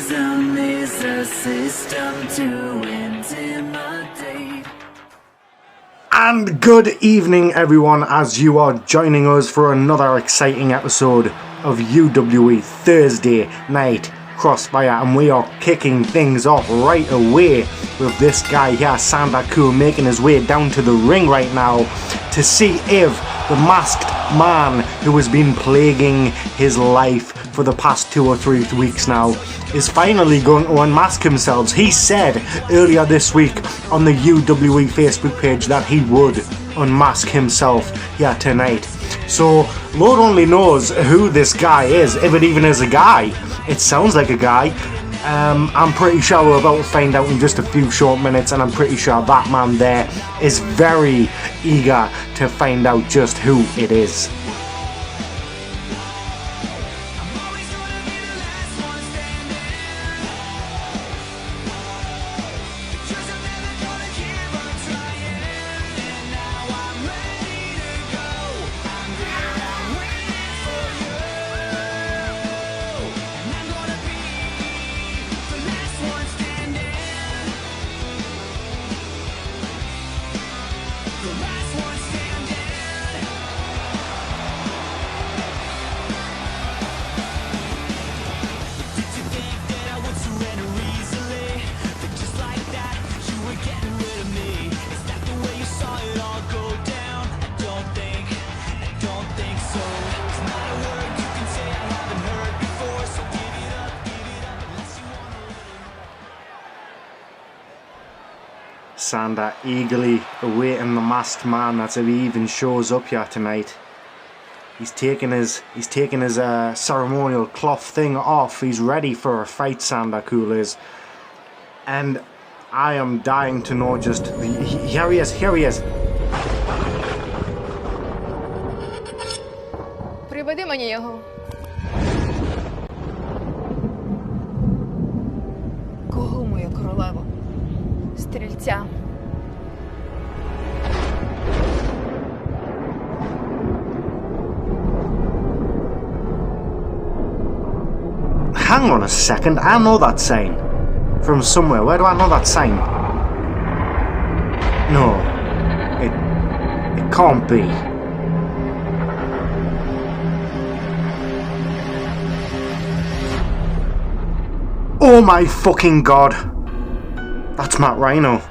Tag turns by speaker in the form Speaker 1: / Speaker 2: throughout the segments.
Speaker 1: Racism is a system to intimidate.
Speaker 2: And good evening everyone, as you are joining us for another exciting episode of UWE Thursday Night Crossfire, and we are kicking things off right away with this guy here, Sanda Cool, making his way down to the ring right now to see if the masked man who has been plaguing his life for the past 2 or 3 weeks now is finally going to unmask himself. He said earlier this week on the UWE Facebook page that he would unmask himself here tonight. So Lord only knows who this guy is, if it even is a guy. It sounds like a guy. I'm pretty sure we're about to find out in just a few short minutes, and I'm pretty sure that man there is very eager to find out just who it is. Sanda eagerly awaiting the masked man. That's if he even shows up here tonight. He's taking his ceremonial cloth thing off. He's ready for a fight, Sanda Cool is. And I am dying to know just... Here he is.
Speaker 3: Приведи мені його. Кого, моя королево? Стрільця.
Speaker 2: Hang on a second, I know that sign from somewhere. Where do I know that sign? No, it can't be. Oh my fucking god, that's Matt Rhino.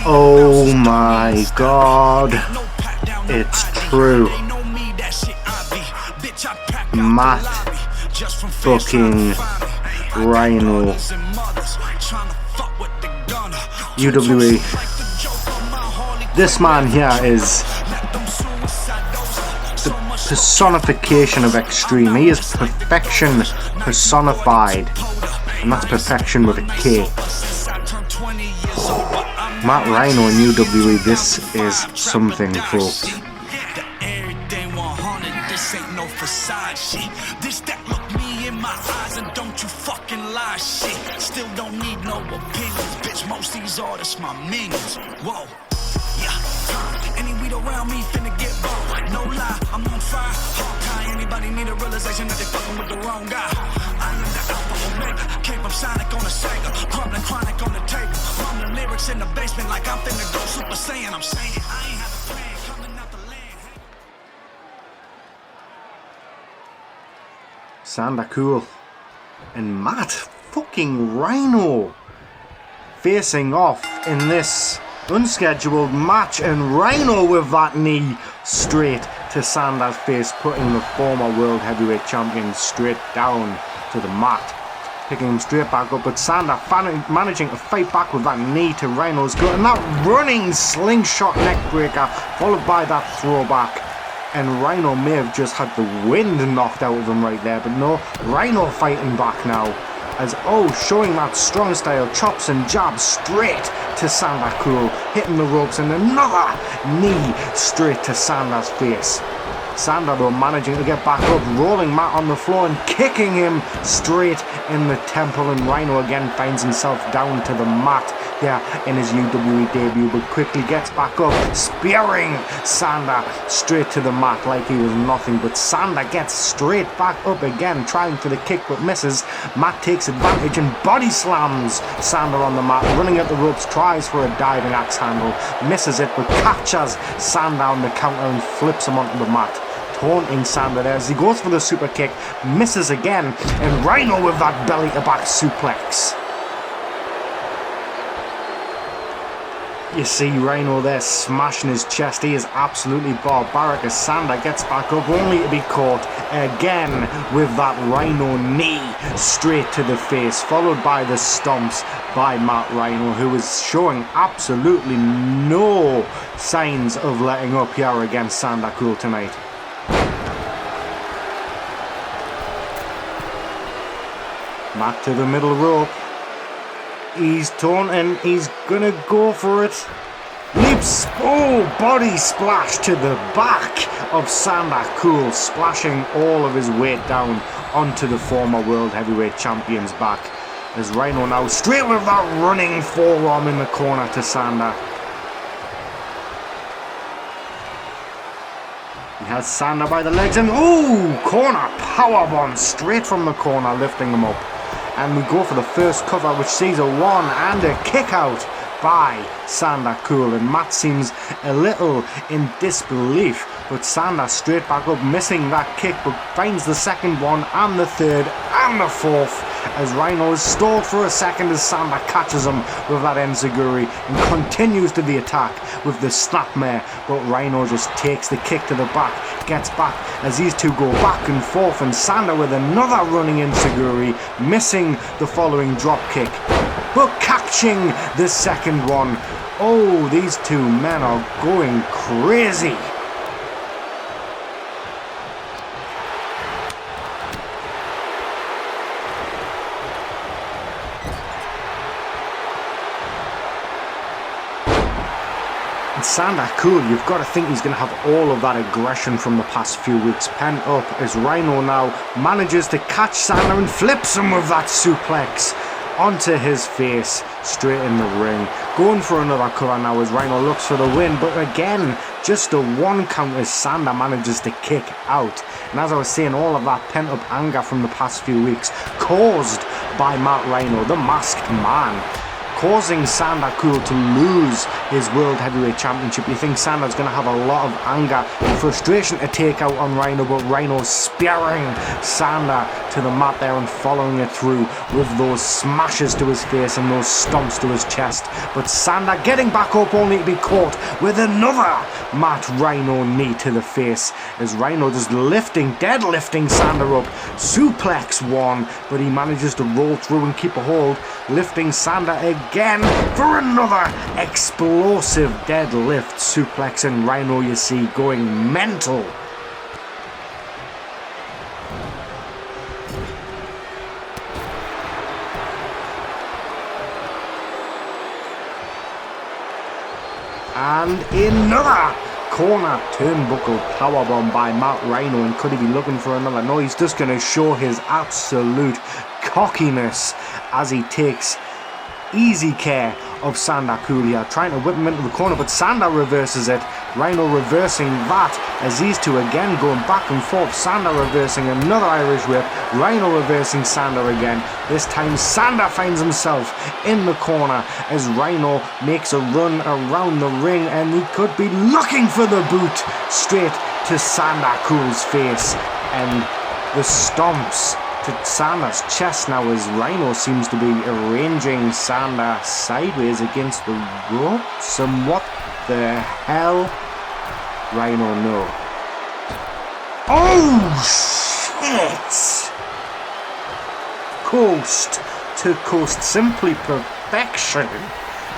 Speaker 2: Oh my god, it's true. Matt fucking Rhino. UWE. This man here is the personification of extreme. He is perfection personified, and that's perfection with a K. Matt Rhino and UWE, this is something, folks.
Speaker 4: This that look me in my eyes and don't you fucking lie shit. Still don't need no opinions, bitch. Most these artists my minions. Whoa, yeah. Any weed around me finna get burned. No lie, I'm on fire. Hawkeye, anybody need a realization that they fucking with the wrong guy. I am the alpha omega. Came from Sonic on the Sega, crumbling chronic on the table. Rumbling lyrics in the basement like I'm finna go Super Saiyan. I'm saying I ain't have a plan coming out the land.
Speaker 2: Sanda Cool and Matt fucking Rhino facing off in this unscheduled match, and Rhino with that knee straight to Sanda's face, putting the former world heavyweight champion straight down to the mat, picking him straight back up, but Sanda managing to fight back with that knee to Rhino's gut, and that running slingshot neckbreaker followed by that throwback. And Rhino may have just had the wind knocked out of him right there, but no, Rhino fighting back now, as showing that strong style, chops and jabs straight to Sanda Cool, hitting the ropes, and another knee straight to Sanda's face. Sander though managing to get back up, rolling Matt on the floor and kicking him straight in the temple, and Rhino again finds himself down to the mat there in his UWE debut, but quickly gets back up, spearing Sander straight to the mat like he was nothing. But Sander gets straight back up again, trying for the kick but misses. Matt takes advantage and body slams Sander on the mat, running at the ropes, tries for a diving axe handle, misses it but catches Sander on the counter and flips him onto the mat, taunting Sander there as he goes for the super kick, misses again, and Rhino with that belly to back suplex. You see Rhino there smashing his chest. He is absolutely barbaric as Sander gets back up, only to be caught again with that Rhino knee straight to the face, followed by the stomps by Matt Rhino, who is showing absolutely no signs of letting up here against Sander Cool tonight. Matt to the middle rope. He's taunting, he's gonna go for it. Leaps, oh, body splash to the back of Sander Cool, splashing all of his weight down onto the former World Heavyweight Champion's back. As Rhino now straight with that running forearm in the corner to Sander. He has Sander by the legs and oh, corner powerbomb straight from the corner, lifting him up. And we go for the first cover, which sees a 1 and a kick out by Sander Cool, and Matt seems a little in disbelief, but Sander straight back up, missing that kick, but finds the second one and the third and the fourth as Rhino is stalled for a second as Sander catches him with that enziguri and continues to the attack with the snapmare, but Rhino just takes the kick to the back, gets back as these two go back and forth, and Sander with another running enziguri, missing the following drop kick but catching the second one. Oh, these two men are going crazy. Sander Cool, you've got to think he's going to have all of that aggression from the past few weeks pent up as Rhino now manages to catch Sander and flips him with that suplex onto his face straight in the ring. Going for another cover now as Rhino looks for the win, but again just a 1 count as Sander manages to kick out. And as I was saying, all of that pent up anger from the past few weeks caused by Matt Rhino, the masked man, causing Sander Cool to lose his World Heavyweight Championship. You think Sander's going to have a lot of anger and frustration to take out on Rhino, but Rhino's spearing Sander to the mat there and following it through with those smashes to his face and those stomps to his chest. But Sander getting back up only to be caught with another Matt Rhino knee to the face as Rhino just deadlifting Sander up. Suplex 1, but he manages to roll through and keep a hold, lifting Sander again for another explosive deadlift suplex, and Rhino, you see, going mental. And another corner turnbuckle powerbomb by Matt Rhino, and could he be looking for another? No, he's just going to show his absolute cockiness as he takes easy care of Sander Cool here, trying to whip him into the corner, but Sander reverses it. Rhino reversing that as these two again going back and forth. Sander reversing another Irish whip, Rhino reversing Sander again. This time Sander finds himself in the corner as Rhino makes a run around the ring, and he could be looking for the boot straight to Sander Cool's face, and the stomps to Sander's chest now as Rhino seems to be arranging Sander sideways against the ropes. And what the hell? Rhino, no. Oh shit! Coast to coast, simply perfection,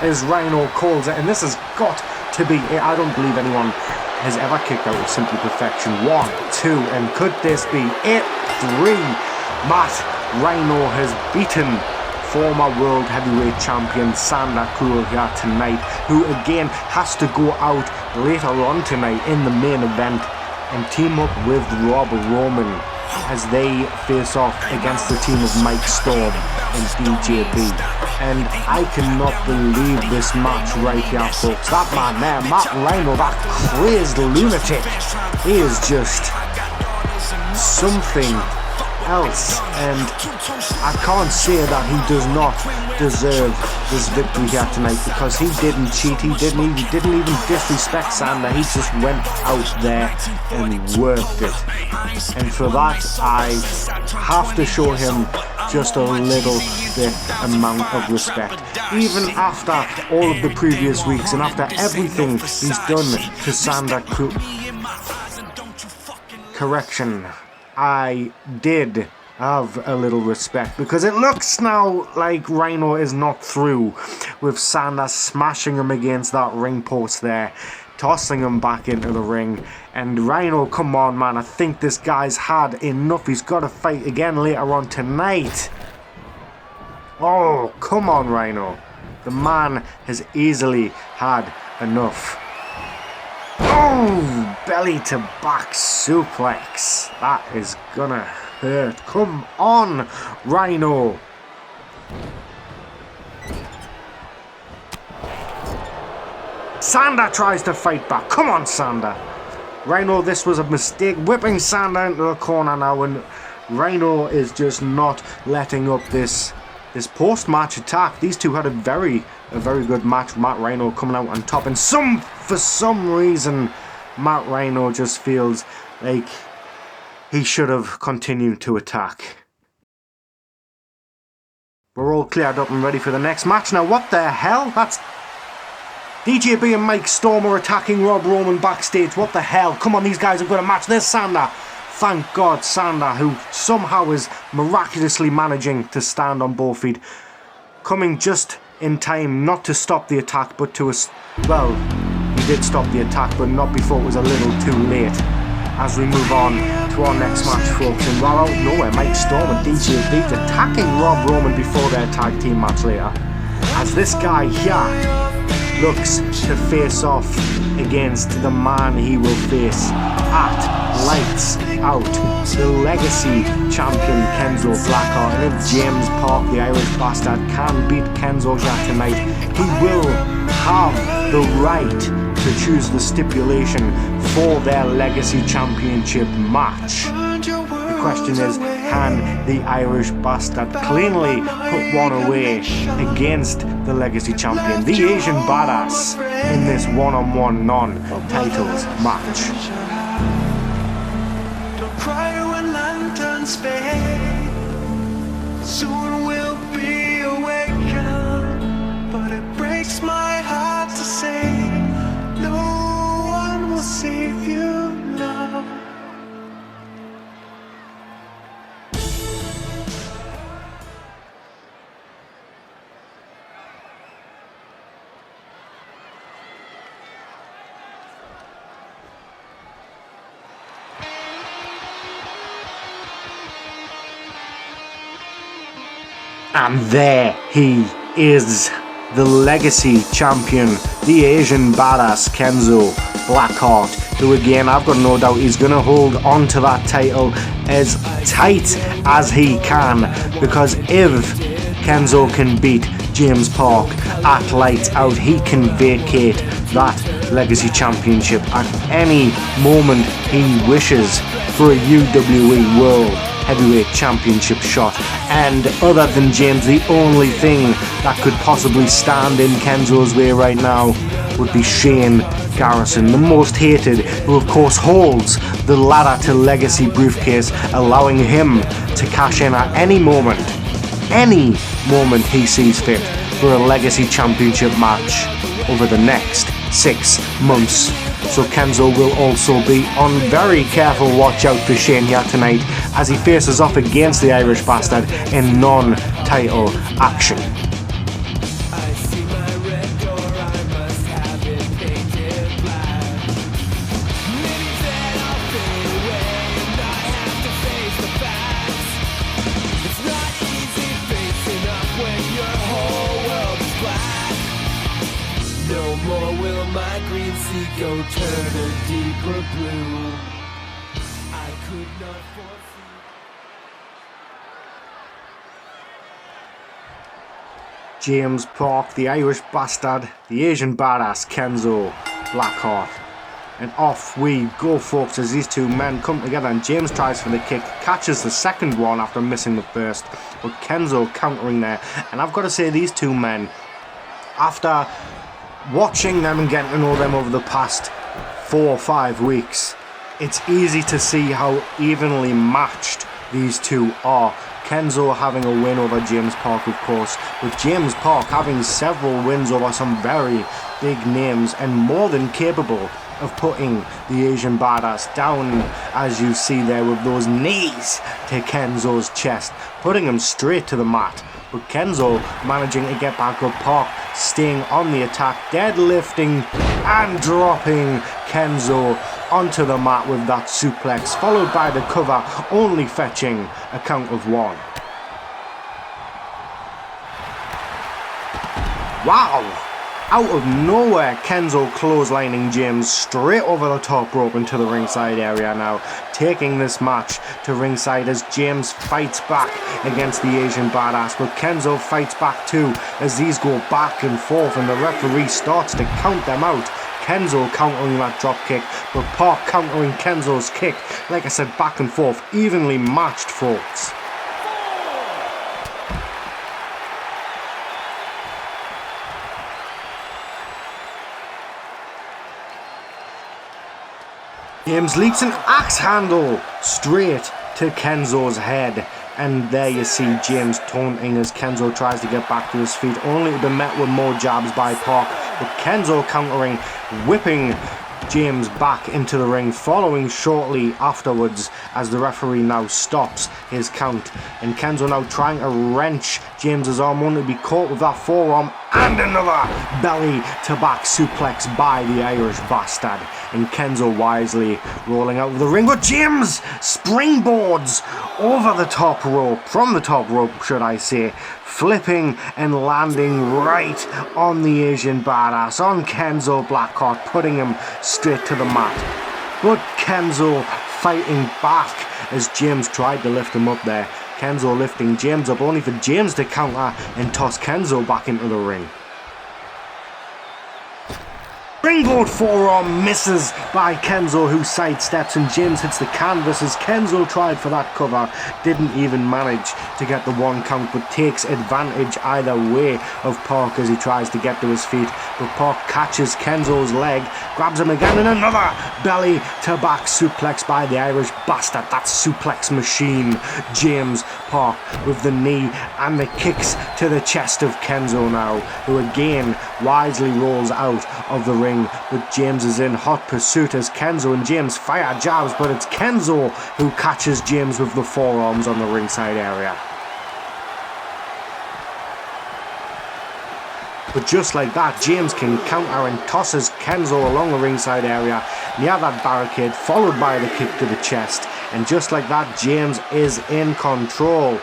Speaker 2: as Rhino calls it, and this has got to be it. I don't believe anyone has ever kicked out with simply perfection. 1, 2, and could this be it? 3. Matt Rhino has beaten former World Heavyweight Champion Sander Cool here tonight, who again has to go out later on tonight in the main event and team up with Rob Roman as they face off against the team of Mike Storm and DJB. And I cannot believe this match right here, folks. That man there, Matt Rhino, that crazed lunatic, he is just something else, and I can't say that he does not deserve this victory here tonight, because he didn't cheat, he didn't even disrespect Sander. He just went out there and worked it, and for that I have to show him just a little bit amount of respect, even after all of the previous weeks and after everything he's done to Sander. Correction, I did have a little respect, because it looks now like Rhino is not through, with Sander smashing him against that ring post there, tossing him back into the ring. And Rhino, come on man, I think this guy's had enough. He's got to fight again later on tonight. Oh, come on Rhino. The man has easily had enough. Oh, belly to back suplex. That is gonna hurt. Come on, Rhino. Sander tries to fight back. Come on, Sander. Rhino, this was a mistake. Whipping Sander into the corner now, and Rhino is just not letting up this post-match attack. These two had a very good match. Matt Rhino coming out on top, and for some reason Matt Rhino just feels like he should have continued to attack. We're all cleared up and ready for the next match now. What the hell? That's DJB and Mike Storm are attacking Rob Roman backstage. What the hell? Come on, these guys have got a match. There's Sander. Thank God, Sander, who somehow is miraculously managing to stand on both feet, coming just in time not to stop the attack, but to well, he did stop the attack, but not before it was a little too late. As we move on to our next match, folks, and right out of nowhere, Mike Storm and DJB attacking Rob Roman before their tag team match later, as this guy here looks to face off against the man he will face at Lights Out, the Legacy champion Kenzo BlackHeart. And if James Park, the Irish bastard, can beat Kenzo here tonight, he will have the right to choose the stipulation for their Legacy Championship match. The question is, can the Irish bastard cleanly put one away against the Legacy champion, the Asian badass, in this one-on-one non-titles match?
Speaker 1: Don't cry when lanterns fade. Soon we'll be awakened, but it breaks my heart to say no one will save you now.
Speaker 2: And there he is, the Legacy champion, the Asian badass Kenzo BlackHeart, who again, I've got no doubt he's going to hold on to that title as tight as he can, because if Kenzo can beat James Park at Lights Out, he can vacate that Legacy Championship at any moment he wishes for a UWE World Heavyweight Championship shot. And other than James, the only thing that could possibly stand in Kenzo's way right now would be Shane Garrison, the most hated, who of course holds the ladder to Legacy briefcase, allowing him to cash in at any moment he sees fit for a Legacy Championship match over the next 6 months. So Kenzo will also be on very careful watch out for Shane here tonight as he faces off against the Irish bastard in non-title action.
Speaker 1: No more will my green sea go turn a deeper blue.
Speaker 2: James Park, the Irish bastard, the Asian badass Kenzo BlackHeart. And off we go, folks, as these two men come together, and James tries for the kick, catches the second one after missing the first, but Kenzo countering there. And I've got to say, these two men, after watching them and getting to know them over the past 4 or 5 weeks, it's easy to see how evenly matched these two are. Kenzo having a win over James Park, of course, with James Park having several wins over some very big names and more than capable of putting the Asian badass down, as you see there, with those knees to Kenzo's chest, putting him straight to the mat. But Kenzo managing to get back up, Park staying on the attack, deadlifting and dropping Kenzo onto the mat with that suplex, followed by the cover, only fetching a count of 1. Wow! Out of nowhere, Kenzo clotheslining James straight over the top rope into the ringside area now, taking this match to ringside as James fights back against the Asian badass, but Kenzo fights back too as these go back and forth, and the referee starts to count them out. Kenzo countering that drop kick, but Park countering Kenzo's kick. Like I said, back and forth, evenly matched, folks. James leaps an axe handle straight to Kenzo's head. And there you see James taunting as Kenzo tries to get back to his feet, only to be met with more jabs by Park. But Kenzo countering, whipping James back into the ring, following shortly afterwards as the referee now stops his count. And Kenzo now trying to wrench James's arm, only to be caught with that forearm, and another belly to back suplex by the Irish bastard. And Kenzo wisely rolling out of the ring, but James springboards over the top rope, from the top rope should I say, flipping and landing right on the Asian badass, on Kenzo BlackHeart, putting him straight to the mat. But Kenzo fighting back as James tried to lift him up there. Kenzo lifting James up, only for James to counter and toss Kenzo back into the ring. Springboard forearm misses by Kenzo, who sidesteps, and James hits the canvas as Kenzo tried for that cover, didn't even manage to get the 1 count, but takes advantage either way of Park as he tries to get to his feet. But Park catches Kenzo's leg, grabs him again, and another belly to back suplex by the Irish bastard, that suplex machine. James Park with the knee and the kicks to the chest of Kenzo now, who again wisely rolls out of the ring. But James is in hot pursuit as Kenzo and James fire jabs, but it's Kenzo who catches James with the forearms on the ringside area. But just like that, James can counter and tosses Kenzo along the ringside area near that barricade, followed by the kick to the chest. And just like that, James is in control,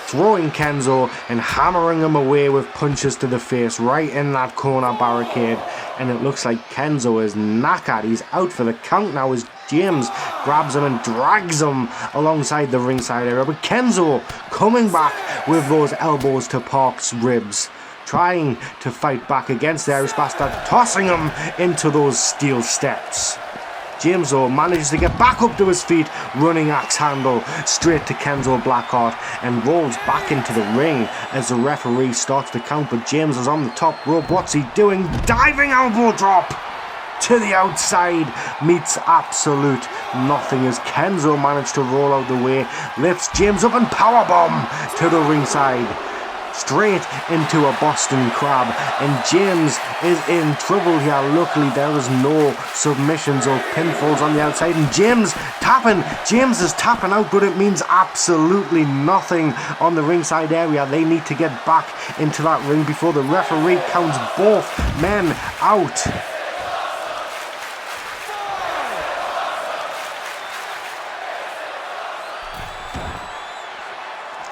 Speaker 2: throwing Kenzo and hammering him away with punches to the face right in that corner barricade. And it looks like Kenzo is knackered. He's out for the count now as James grabs him and drags him alongside the ringside area. But Kenzo coming back with those elbows to Park's ribs, trying to fight back against the Irish bastard, tossing him into those steel steps. James though manages to get back up to his feet, running axe handle straight to Kenzo BlackHeart, and rolls back into the ring as the referee starts to count. But James is on the top rope. What's he doing? Diving elbow drop to the outside, meets absolute nothing as Kenzo managed to roll out the way, lifts James up and powerbomb to the ringside, straight into a Boston Crab. And James is in trouble here. Luckily there is no submissions or pinfalls on the outside, and James is tapping out, but it means absolutely nothing on the ringside area. They need to get back into that ring before the referee counts both men out.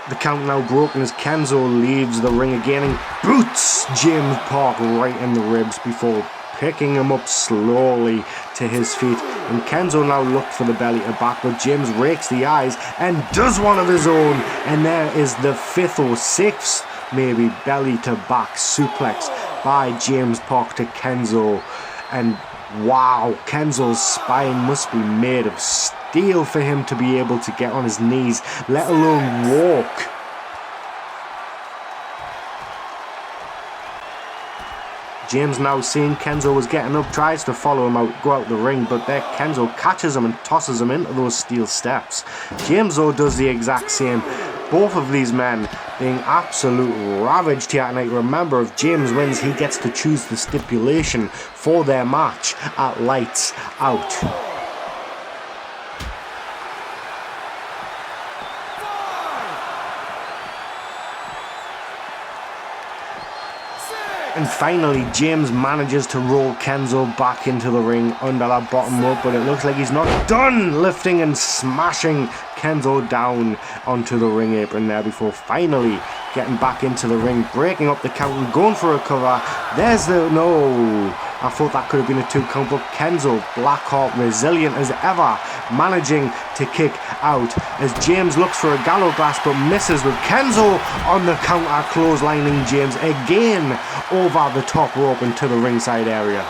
Speaker 2: The count now broken as Kenzo leaves the ring again and boots James Park right in the ribs before picking him up slowly to his feet. And Kenzo now looked for the belly to back, but James rakes the eyes and does one of his own. And there is the 5th or 6th, maybe, belly to back suplex by James Park to Kenzo. And wow, Kenzo's spine must be made of steel for him to be able to get on his knees, let alone walk. James, now seeing Kenzo was getting up, tries to follow him out, go out the ring, but there Kenzo catches him and tosses him into those steel steps. James though does the exact same. Both of these men being absolute ravaged here tonight. Remember, if James wins, he gets to choose the stipulation for their match at Lights Out. And finally, James manages to roll Kenzo back into the ring under that bottom rope, but it looks like he's not done lifting and smashing Kenzo down onto the ring apron there before finally getting back into the ring, breaking up the count and going for a cover. There's the... no! I thought that could have been a 2 count, but Kenzo BlackHeart, resilient as ever, managing to kick out as James looks for a gallows glass but misses, with Kenzo on the counter, clotheslining James again over the top rope into the ringside area.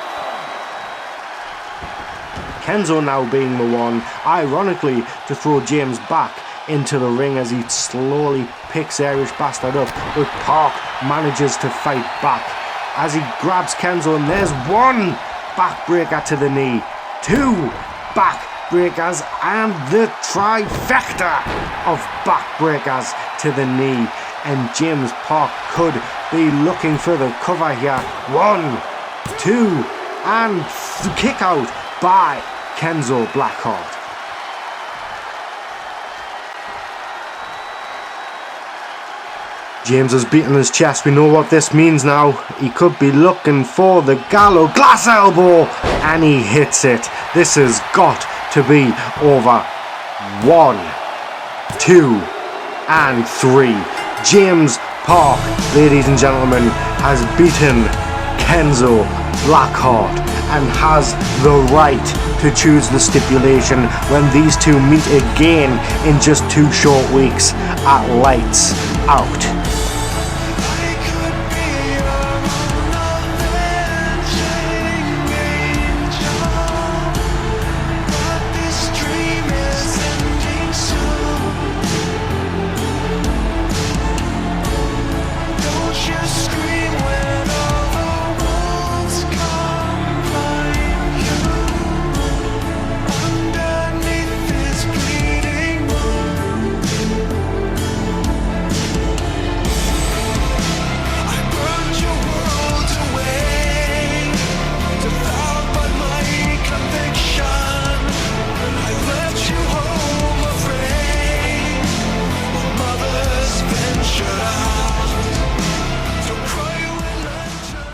Speaker 2: Kenzo now being the one, ironically, to throw James back into the ring as he slowly picks Irish Bastard up, but Park manages to fight back as he grabs Kenzo, and there's 1 backbreaker to the knee, 2 backbreakers, and the trifecta of backbreakers to the knee. And James Park could be looking for the cover here. 1, 2, and kick out by Kenzo BlackHeart. James has beaten his chest. We know what this means now. He could be looking for the gallows glass elbow, and he hits it. This has got to be over. 1, 2, and 3. James Park, ladies and gentlemen, has beaten Kenzo BlackHeart and has the right to choose the stipulation when these two meet again in just 2 short weeks at Lights Out.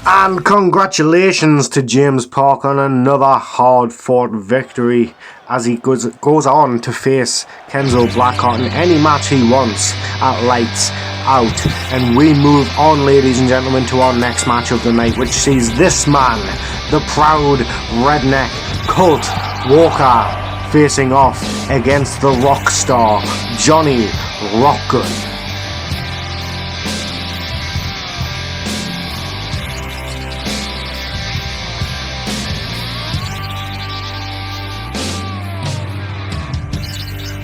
Speaker 2: And congratulations to James Park on another hard-fought victory as he goes on to face Kenzo BlackHeart in any match he wants at Lights Out. And we move on, ladies and gentlemen, to our next match of the night, which sees this man, the proud redneck Colt Walker, facing off against the rock star Johnny Rockgun.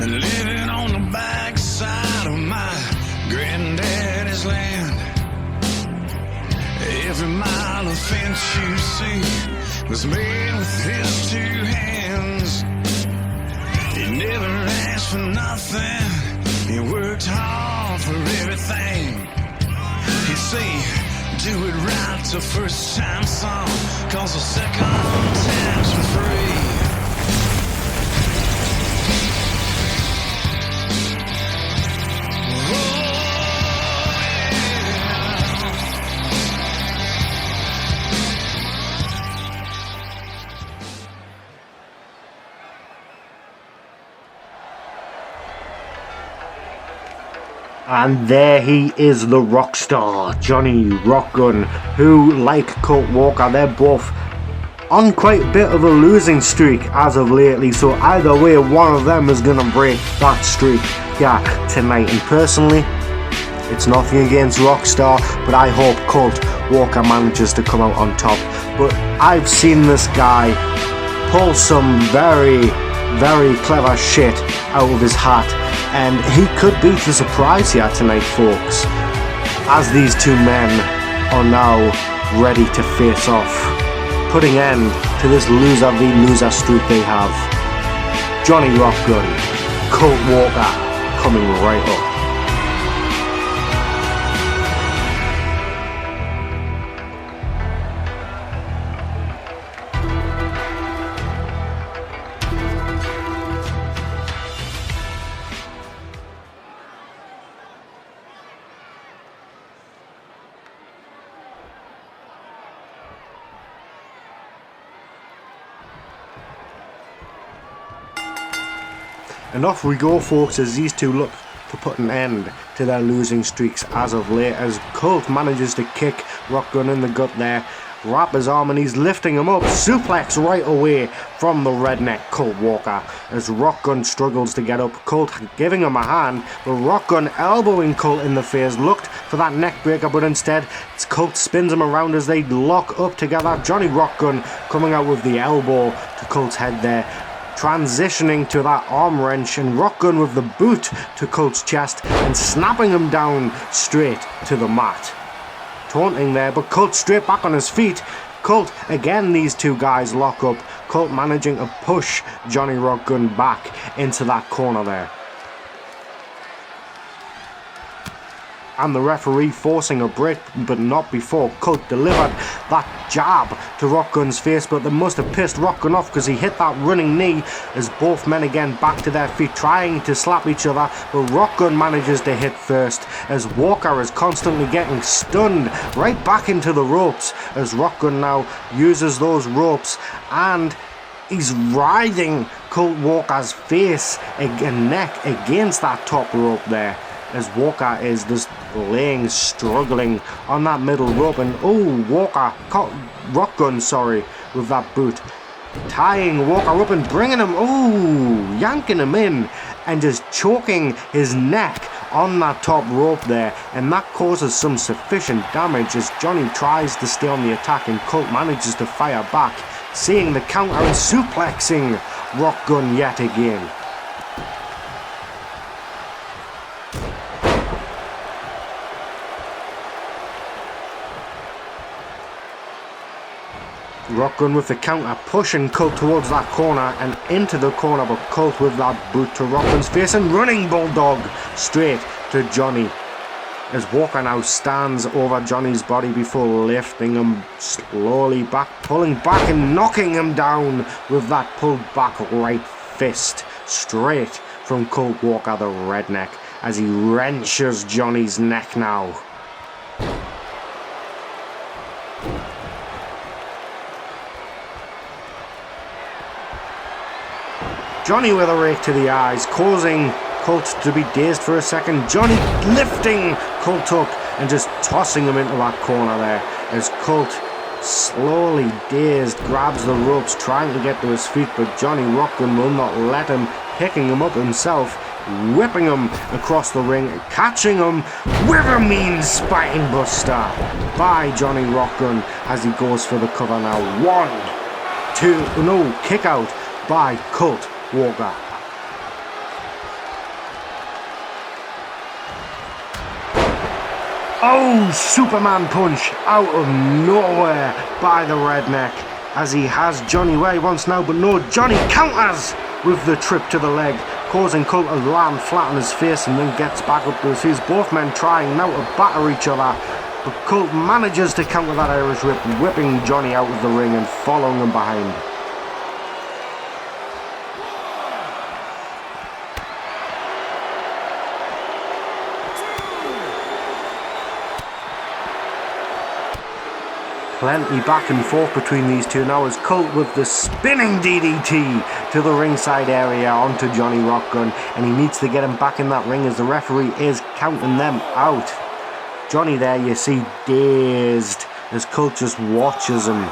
Speaker 4: And living on the backside of my granddaddy's land. Every mile of fence you see was made with his 2 hands. He never asked for nothing, he worked hard for everything. He'd say, do it right the first time song, cause the second time's for free.
Speaker 2: And there he is, the rock star, Johnny Rockgun, who, like Colt Walker, they're both on quite a bit of a losing streak as of lately, so either way one of them is going to break that streak here tonight. And personally, it's nothing against Rockstar, but I hope Colt Walker manages to come out on top. But I've seen this guy pull some very, very clever shit out of his hat, and he could be the surprise here tonight, folks, as these two men are now ready to face off, putting end to this loser v loser streak they have. Johnny Rockgun, Colt Walker coming right up. And off we go, folks, as these two look to put an end to their losing streaks as of late, as Colt manages to kick Rockgun in the gut there, wrap his arm, and he's lifting him up, suplex right away from the redneck Colt Walker, as Rockgun struggles to get up, Colt giving him a hand, but Rockgun elbowing Colt in the face, looked for that neck breaker, but instead it's Colt spins him around as they lock up together. Johnny Rockgun coming out with the elbow to Colt's head there, transitioning to that arm wrench, and Rockgun with the boot to Colt's chest and snapping him down straight to the mat. Taunting there, but Colt straight back on his feet. Colt, again these two guys lock up, Colt managing to push Johnny Rockgun back into that corner there. And the referee forcing a break, but not before Colt delivered that jab to Rockgun's face, but they must have pissed Rockgun off because he hit that running knee, as both men again back to their feet trying to slap each other, but Rockgun manages to hit first, as Walker is constantly getting stunned right back into the ropes, as Rockgun now uses those ropes and he's writhing Colt Walker's face and neck against that top rope there, as Walker is just laying, struggling on that middle rope, and Rockgun, with that boot, tying Walker up and bringing him, yanking him in, and just choking his neck on that top rope there, and that causes some sufficient damage as Johnny tries to stay on the attack, and Colt manages to fire back, seeing the counter and suplexing Rockgun yet again. Rockgun with the counter, pushing Colt towards that corner and into the corner, but Colt with that boot to Rockgun's face and running bulldog straight to Johnny, as Walker now stands over Johnny's body before lifting him slowly back, pulling back and knocking him down with that pulled back right fist straight from Colt Walker the redneck, as he wrenches Johnny's neck now. Johnny with a rake to the eyes, causing Colt to be dazed for a second. Johnny lifting Colt up and just tossing him into that corner there, as Colt, slowly dazed, grabs the ropes trying to get to his feet, but Johnny Rockgun will not let him, picking him up himself, whipping him across the ring, catching him with a mean spine buster by Johnny Rockgun as he goes for the cover now. 1, 2, no, kick out by Colt Walker. Superman punch out of nowhere by the redneck, as he has Johnny where he wants now, but no, Johnny counters with the trip to the leg, causing Colt to land flat on his face and then gets back up to his feet. Both men trying now to batter each other, but Colt manages to counter that Irish whip, whipping Johnny out of the ring and following him behind. Plenty back and forth between these two now, as Colt with the spinning DDT to the ringside area onto Johnny Rockgun, and he needs to get him back in that ring as the referee is counting them out. Johnny there, you see, dazed as Colt just watches him.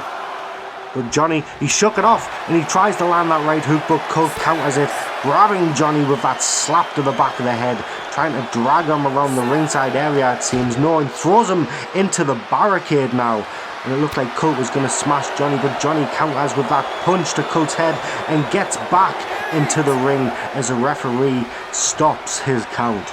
Speaker 2: But Johnny, he shook it off and he tries to land that right hook, but Colt counters it, grabbing Johnny with that slap to the back of the head, trying to drag him around the ringside area, it seems. No, and throws him into the barricade now. And it looked like Colt was going to smash Johnny, but Johnny counters with that punch to Colt's head and gets back into the ring as a referee stops his count.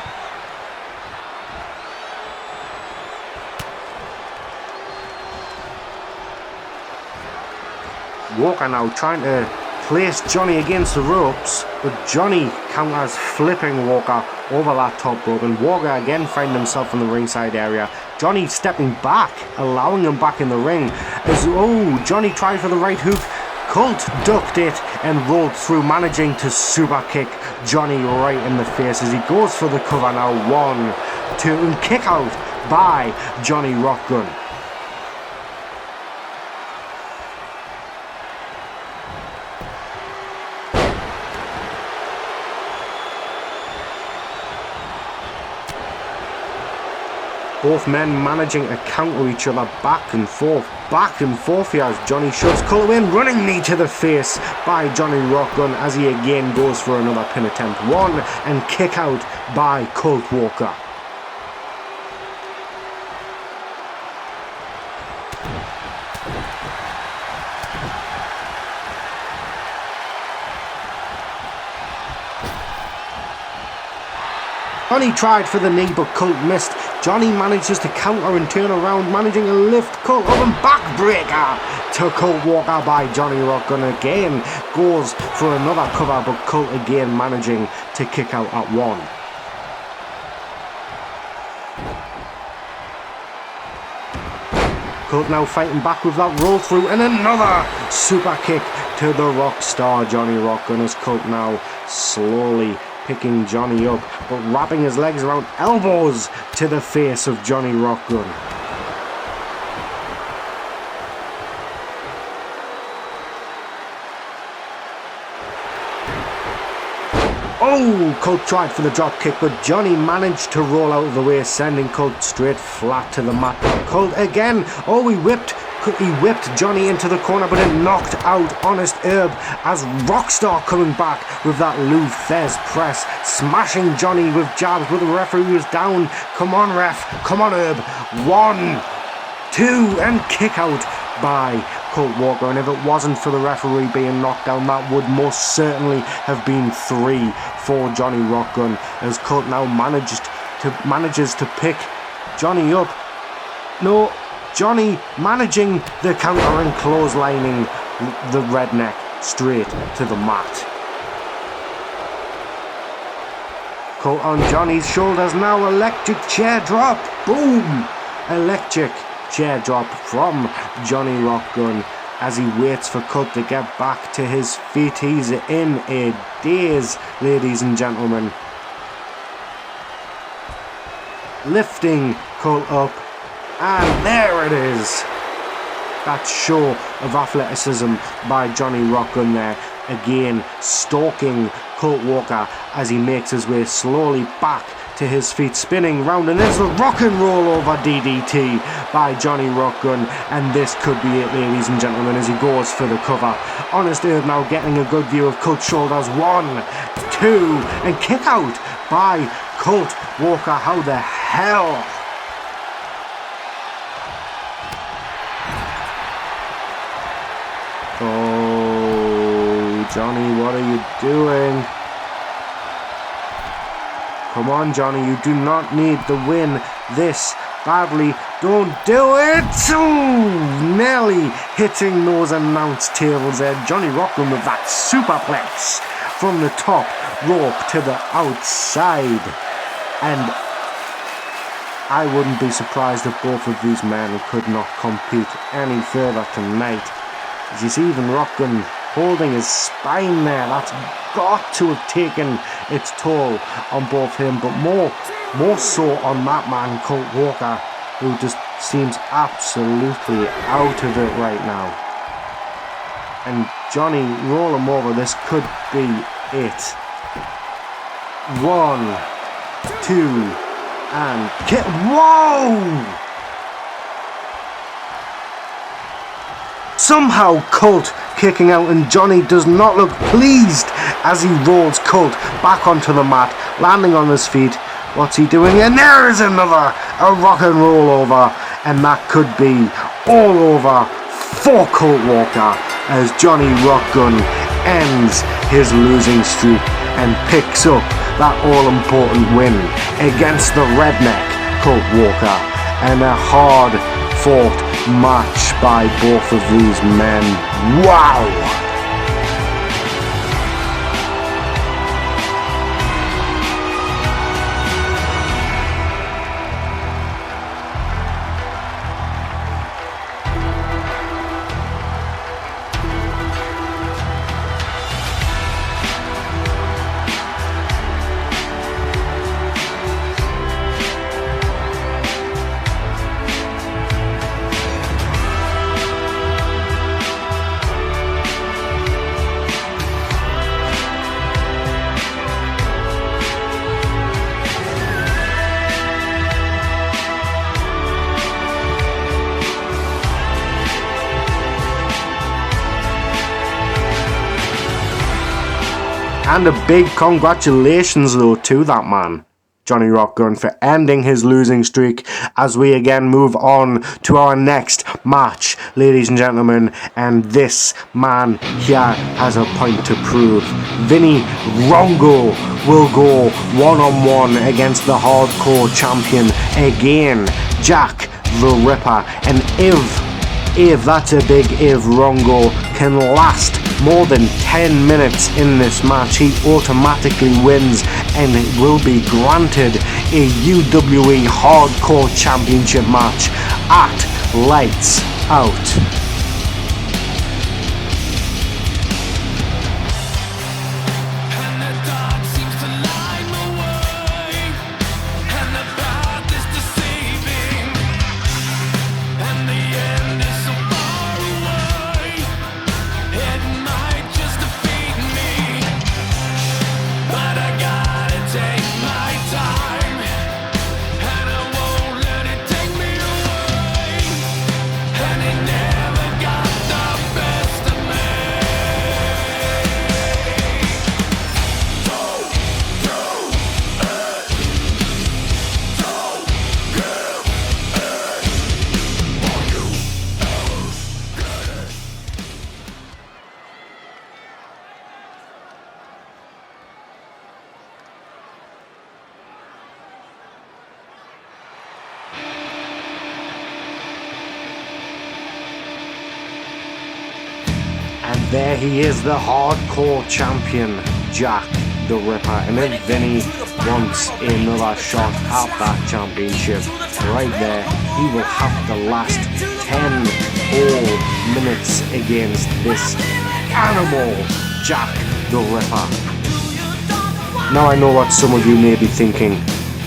Speaker 2: Walker now trying to place Johnny against the ropes, but Johnny counters, flipping Walker over that top rope, and Walker again finding himself in the ringside area. Johnny stepping back, allowing him back in the ring, as Johnny tried for the right hook. Colt ducked it and rolled through, managing to super kick Johnny right in the face as he goes for the cover now. 1, 2, and kick out by Johnny Rockgun. Both men managing to counter each other back and forth here as Johnny shoves Colt away, and running knee to the face by Johnny Rockgun as he again goes for another pin attempt. 1, and kick out by Colt Walker. Johnny tried for the knee, but Colt missed. Johnny manages to counter and turn around, managing to lift Colt up, and backbreaker to Colt Walker by Johnny Rockgun. Again goes for another cover, but Colt again managing to kick out at 1. Colt now fighting back with that roll through, and another super kick to the rock star Johnny Rockgun as Colt now slowly picking Johnny up, but wrapping his legs around, elbows to the face of Johnny Rockgun. Colt tried for the drop kick, but Johnny managed to roll out of the way, sending Colt straight flat to the mat. Colt again, he whipped Johnny into the corner, but it knocked out Honest Herb as Rockstar coming back with that Lou Thez press, smashing Johnny with jabs, but the referee was down. Come on, ref, come on, Herb. 1, 2, and kick out by Colt Walker. And if it wasn't for the referee being knocked down, that would most certainly have been 3 for Johnny Rockgun, as Colt now manages to pick Johnny up. No, Johnny managing the counter and clotheslining the redneck straight to the mat. Colt on Johnny's shoulders now, electric chair drop. Boom! Electric chair drop from Johnny Rockgun as he waits for Colt to get back to his feet. He's in a daze, ladies and gentlemen. Lifting Colt up, and there it is. That show of athleticism by Johnny Rockgun there. Again, stalking Colt Walker as he makes his way slowly back to his feet, spinning round, and there's the rock and roll over DDT by Johnny Rockgun, and this could be it, ladies and gentlemen, as he goes for the cover. Honest Herb now getting a good view of Colt's shoulders. 1, 2, and kick out by Colt Walker. How the hell? Oh, Johnny, what are you doing? Come on, Johnny, you do not need the win this badly. Don't do it! Ooh, nearly hitting those announce tables there. Johnny Rockgun with that superplex from the top rope to the outside. And I wouldn't be surprised if both of these men could not compete any further tonight. As you see, even Rockgun holding his spine there. That's got to have taken its toll on both him, but more so on that man, Colt Walker, who just seems absolutely out of it right now. And Johnny, roll him over. This could be it. 1, 2, and kick. Whoa! somehow Colt kicking out, and Johnny does not look pleased as he rolls Colt back onto the mat, landing on his feet. What's he doing? And there is another, a rock and roll over, and that could be all over for Colt Walker as Johnny Rockgun ends his losing streak and picks up that all-important win against the redneck Colt Walker, and a hard-fought match by both of these men. Wow! And a big congratulations though to that man, Johnny Rockgun, for ending his losing streak, as we again move on to our next match, ladies and gentlemen, and this man here has a point to prove. Vinny Rongo will go one-on-one against the hardcore champion again, Jack the Ripper, and if that's a big if, Rongo can last more than 10 minutes in this match, he automatically wins and will be granted a UWE Hardcore Championship match at Lights Out. And there he is, the hardcore champion, Jack the Ripper. And if Vinny wants another shot at that championship, right there, he will have to last 10 whole minutes against this animal, Jack the Ripper. Now I know what some of you may be thinking.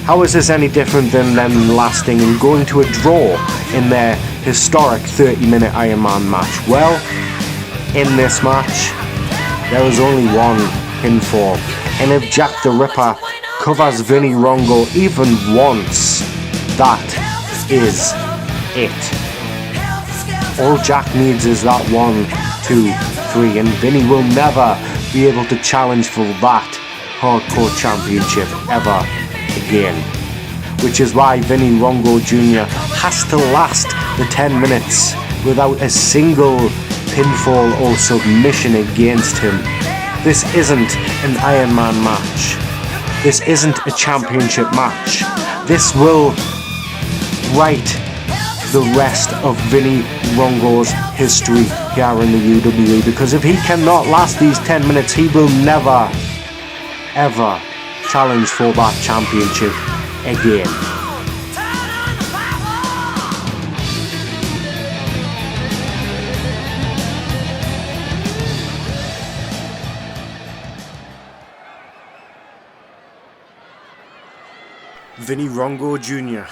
Speaker 2: How is this any different than them lasting and going to a draw in their historic 30-minute Iron Man match? Well, in this match, there was only one pinfall, and if Jack the Ripper covers Vinny Rongo even once, that is it. All Jack needs is that 1, 2, 3, and Vinny will never be able to challenge for that hardcore championship ever again. Which is why Vinny Rongo Jr. has to last the 10 minutes without a single pinfall or submission against him. This isn't an Iron Man match. This isn't a championship match. This will write the rest of Vinny Rongo's history here in the UWE, because if he cannot last these 10 minutes, he will never ever challenge for that championship again. Vinny Rongo Jr.,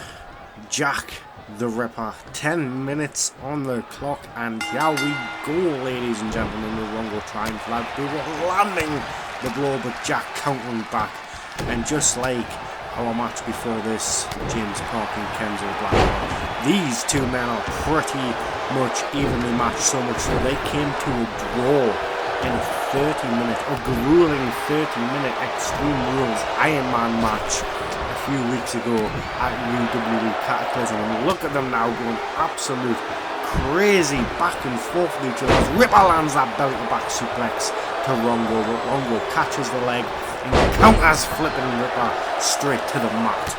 Speaker 2: Jack the Ripper, 10 minutes on the clock, and here we go, ladies and gentlemen. The Rongo trying for that, they were landing the blow, but Jack countering back, and just like our match before this, James Park and Kenzo BlackHeart, These two men are pretty much evenly matched, so much so they came to a draw in a 30-minute, a grueling 30-minute Extreme Rules Ironman match a few weeks ago at UWE Cataclysm. And look at them now going absolute crazy back and forth with each other. Ripper lands that belly to back suplex to Rongo, but Rongo catches the leg and counters flipping Ripper straight to the mat.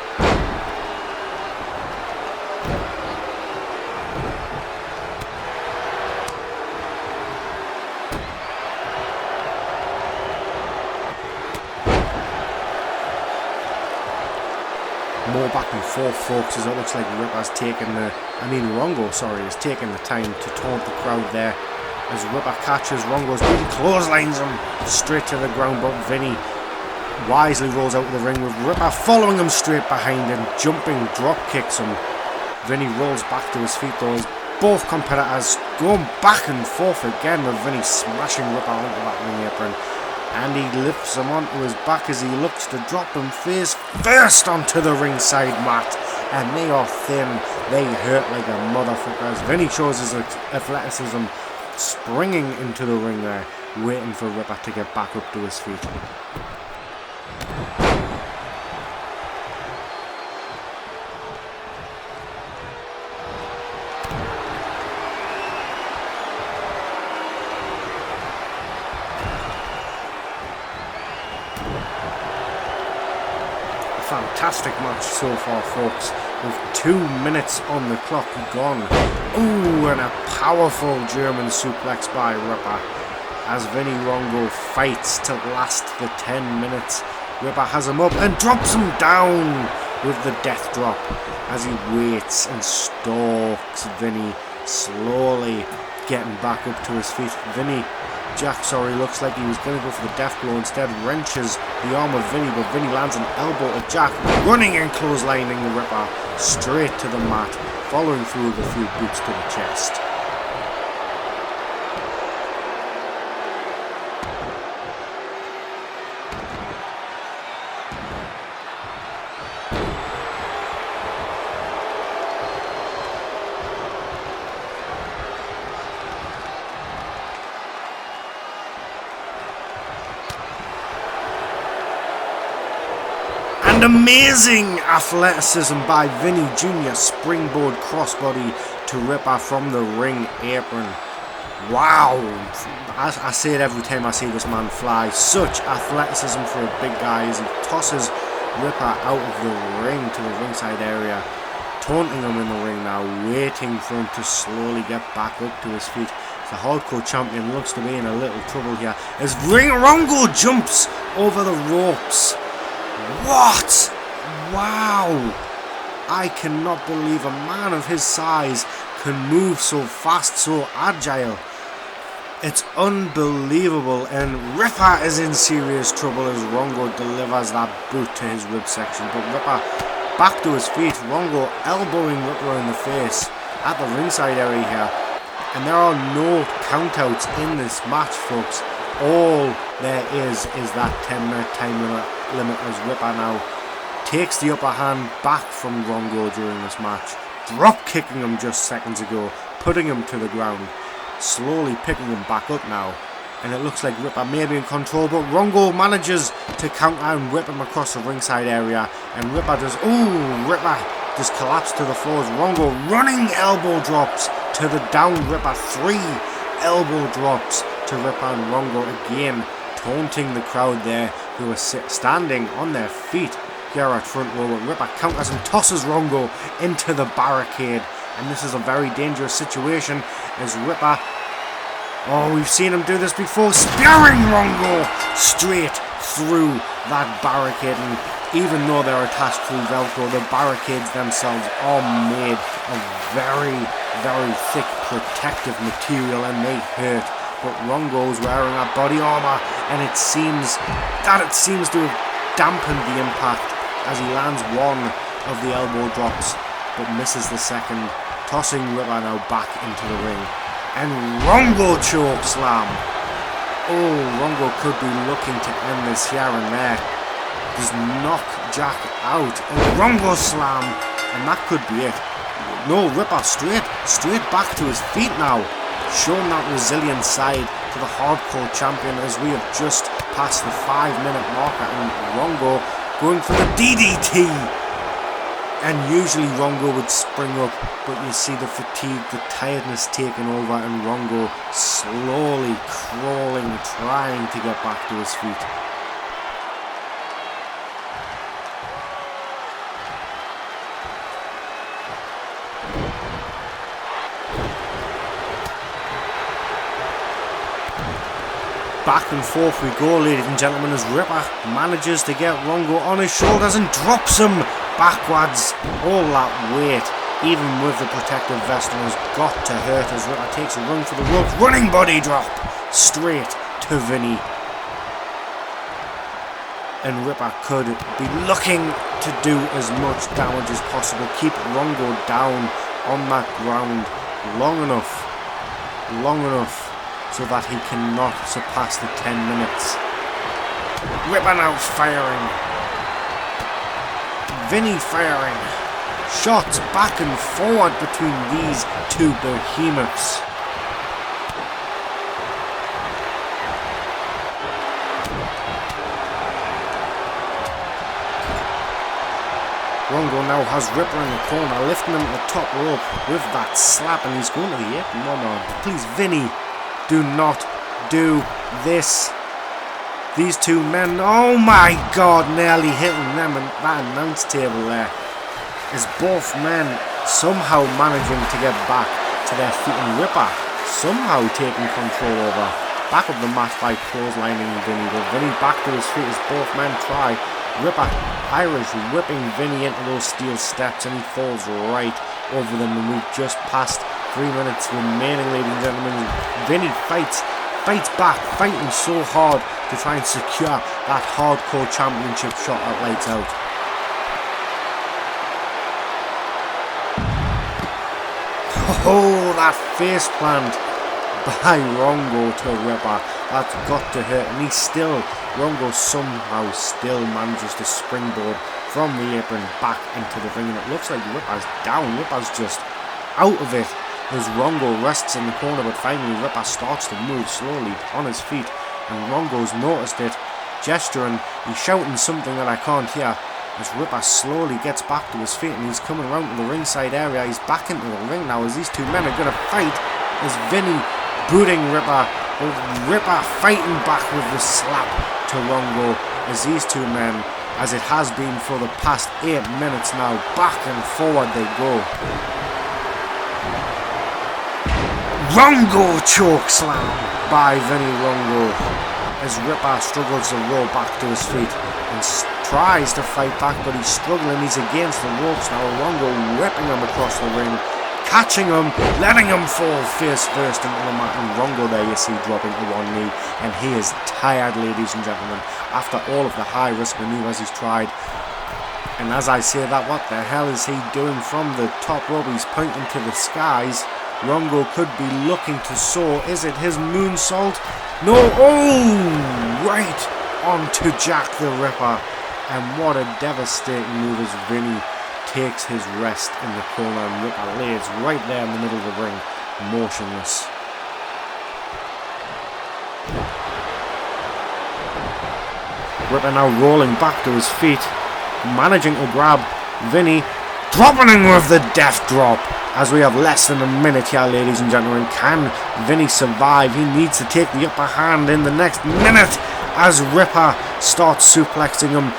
Speaker 2: More back and forth, folks, as it looks like Ripper's taken Rongo has taken the time to taunt the crowd there. As Ripper catches Rongo's beating, clotheslines him straight to the ground, but Vinny wisely rolls out of the ring with Ripper following him straight behind and jumping drop kicks him. Vinny rolls back to his feet though, as both competitors going back and forth again, with Vinny smashing Ripper onto that ring apron. And he lifts him onto his back as he looks to drop him face first onto the ringside mat. And they are thin, they hurt like a motherfucker, as Vinny shows his athleticism, springing into the ring there, waiting for Ripper to get back up to his feet. Fantastic match so far, folks, with 2 minutes on the clock gone. Ooh, and a powerful German suplex by Ripper as Vinny Rongo fights to last the 10 minutes. Ripper has him up and drops him down with the death drop as he waits and stalks Vinny, slowly getting back up to his feet. Jack looks like he was going to go for the death blow, instead wrenches the arm of Vinny, but Vinny lands an elbow to Jack, running and clotheslining the Ripper straight to the mat, following through with a few boots to the chest. And amazing athleticism by Vinny Jr. Springboard crossbody to Ripper from the ring apron. Wow! I say it every time I see this man fly. Such athleticism for a big guy as he tosses Ripper out of the ring to the ringside area. Taunting him in the ring now, waiting for him to slowly get back up to his feet. The hardcore champion looks to be in a little trouble here as Rongo jumps over the ropes. What? Wow! I cannot believe a man of his size can move so fast, so agile. It's unbelievable, and Ripper is in serious trouble as Rongo delivers that boot to his rib section. But Ripper back to his feet, Rongo elbowing Ripper in the face at the ringside area here. And there are no countouts in this match, folks. All there is that 10-minute time limit as Ripper now takes the upper hand back from Rongo during this match, drop kicking him just seconds ago, putting him to the ground, slowly picking him back up now, and it looks like Ripper may be in control, but Rongo manages to counter and whip him across the ringside area, and Ripper just collapsed to the floor as Rongo running elbow drops to the down Ripper, 3 elbow drops to Ripper, and Rongo again taunting the crowd there who are standing on their feet here at front row. But Ripper counters and tosses Rongo into the barricade, and this is a very dangerous situation as Ripper, we've seen him do this before, spearing Rongo straight through that barricade. And even though they're attached through Velcro, the barricades themselves are made of very, very thick protective material, and they hurt. But Rongo's wearing a body armor, and it seems to have dampened the impact as he lands one of the elbow drops, but misses the second, tossing Ripper now back into the ring. And Rongo choke slam. Oh, Rongo could be looking to end this here and there. Just knock Jack out. And Rongo slam, and that could be it. No, Ripper straight back to his feet now. Showing that resilient side to the hardcore champion as we have just passed the 5-minute marker, and Rongo going for the DDT. And usually Rongo would spring up, but you see the fatigue, the tiredness taking over, and Rongo slowly crawling, trying to get back to his feet. Back and forth we go, ladies and gentlemen, as Ripper manages to get Rongo on his shoulders and drops him backwards. All that weight, even with the protective vest on, has got to hurt as Ripper takes a run for the ropes. Running body drop straight to Vinny. And Ripper could be looking to do as much damage as possible. Keep Rongo down on that ground long enough so that he cannot surpass the 10 minutes. Ripper now firing. Vinny firing. Shots back and forward between these two behemoths. Rongo now has Ripper in the corner, lifting him to the top rope with that slap, and he's going to the apron. No. Please, Vinny, do not do this. These two men, oh my god, nearly hitting them and that announce table there. Is both men somehow managing to get back to their feet, and Ripper somehow taking control over. Back of the match by clotheslining Vinny, but Vinny back to his feet as both men try. Ripper Irish whipping Vinny into those steel steps, and he falls right over them, and we've just passed 3 minutes remaining, ladies and gentlemen. Vinny fights back, fighting so hard to try and secure that hardcore championship shot at Lights Out. Oh, that face plant by Rongo to Ripper. That's got to hurt, and Rongo somehow still manages to springboard from the apron back into the ring, and it looks like Ripper's down. Ripper's just out of it as Rongo rests in the corner, but finally Ripper starts to move slowly on his feet, and Rongo's noticed it, gesturing, he's shouting something that I can't hear, as Ripper slowly gets back to his feet, and he's coming around to the ringside area. He's back into the ring now as these two men are going to fight, as Vinny booting Ripper, but Ripper fighting back with the slap to Rongo, as these two men, as it has been for the past 8 minutes now, back and forward they go. Rongo choke slam by Vinny Rongo as Ripper struggles to roll back to his feet and tries to fight back, but he's struggling. He's against the ropes now. Rongo whipping him across the ring, catching him, letting him fall face first into the mat, and Rongo there you see dropping to one knee, and he is tired, ladies and gentlemen, after all of the high risk maneuvers he's tried. And as I say that, what the hell is he doing from the top rope? He's pointing to the skies. Rongo could be looking to soar. Is it his moonsault? No! Oh! Right onto Jack the Ripper. And what a devastating move as Vinny takes his rest in the corner, and Ripper lays right there in the middle of the ring, motionless. Ripper now rolling back to his feet, managing to grab Vinny, dropping him with the death drop. As we have less than a minute here, ladies and gentlemen, can Vinny survive? He needs to take the upper hand in the next minute as Ripper starts suplexing him,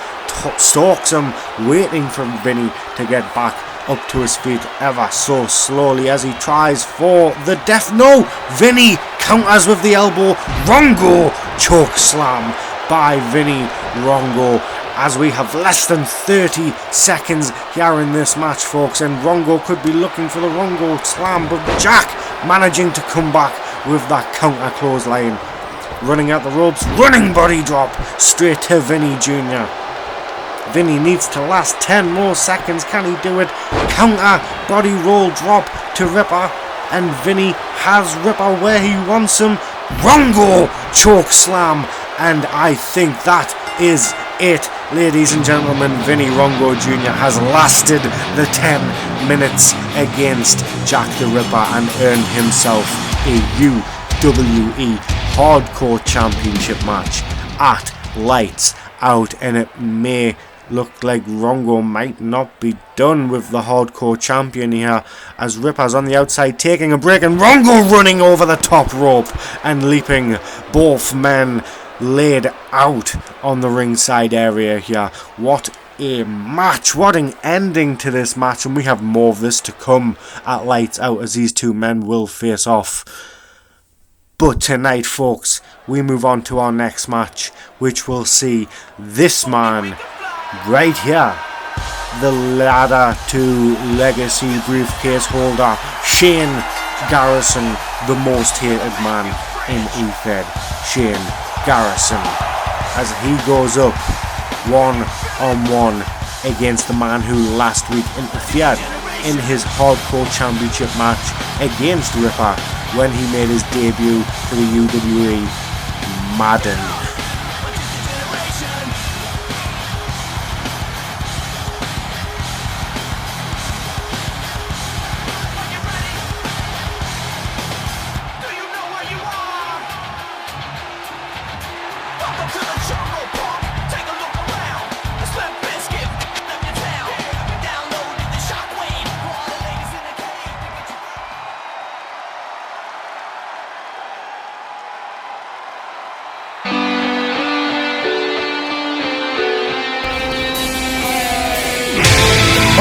Speaker 2: stalks him, waiting for Vinny to get back up to his feet ever so slowly as he tries for the death. No! Vinny counters with the elbow. Rongo choke slam by Vinny Rongo. As we have less than 30 seconds here in this match, folks, and Rongo could be looking for the Rongo slam, but Jack managing to come back with that counter clothesline. Running out the ropes, running body drop straight to Vinny Jr. Vinny needs to last 10 more seconds. Can he do it? Counter body roll drop to Ripper, and Vinny has Ripper where he wants him. Rongo choke slam, and I think that is it, ladies and gentlemen, Vinny Rongo Jr. has lasted the 10 minutes against Jack the Ripper and earned himself a UWE Hardcore Championship match at Lights Out, and it may look like Rongo might not be done with the Hardcore Champion here, as Ripper's on the outside taking a break and Rongo running over the top rope and leaping. Both men laid out on the ringside area here. What a match, what an ending to this match, and we have more of this to come at Lights Out as these two men will face off. But tonight, folks, we move on to our next match, which will see this man right here, the ladder to legacy briefcase holder, Shane Garrison, the most hated man in E-Fed, Shane Garrison, as he goes up one-on-one against the man who last week interfered in his Hardcore Championship match against Ripper when he made his debut for the UWE, Madden.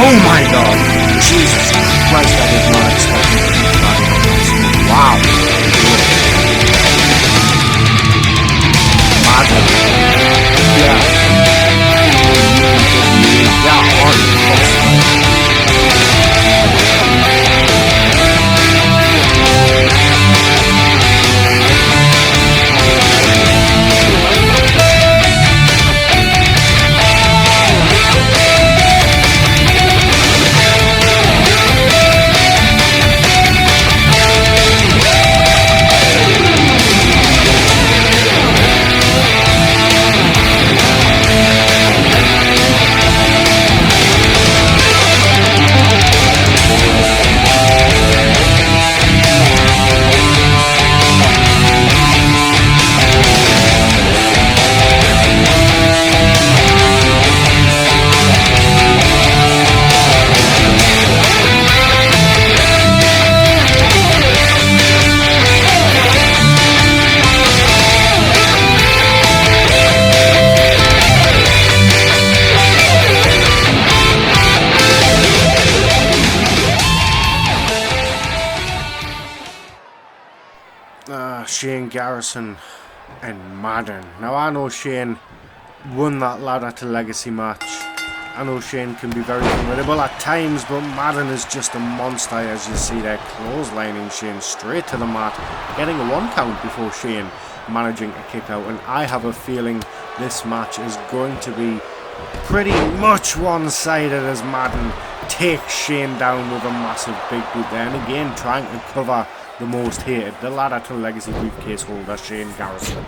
Speaker 2: Oh my god! Jesus Christ, I did not expect him to be flying on this. Wow! Madden. Yeah. Yeah, on. Shane Garrison and Madden. Now I know Shane won that ladder to legacy match. I know Shane can be very formidable at times, but Madden is just a monster, as you see there, clotheslining Shane straight to the mat, getting a 1 count before Shane managing a kick out. And I have a feeling this match is going to be pretty much one-sided as Madden takes Shane down with a massive big boot there, and again trying to cover the most hated, the ladder to legacy briefcase holder, Shane Garrison.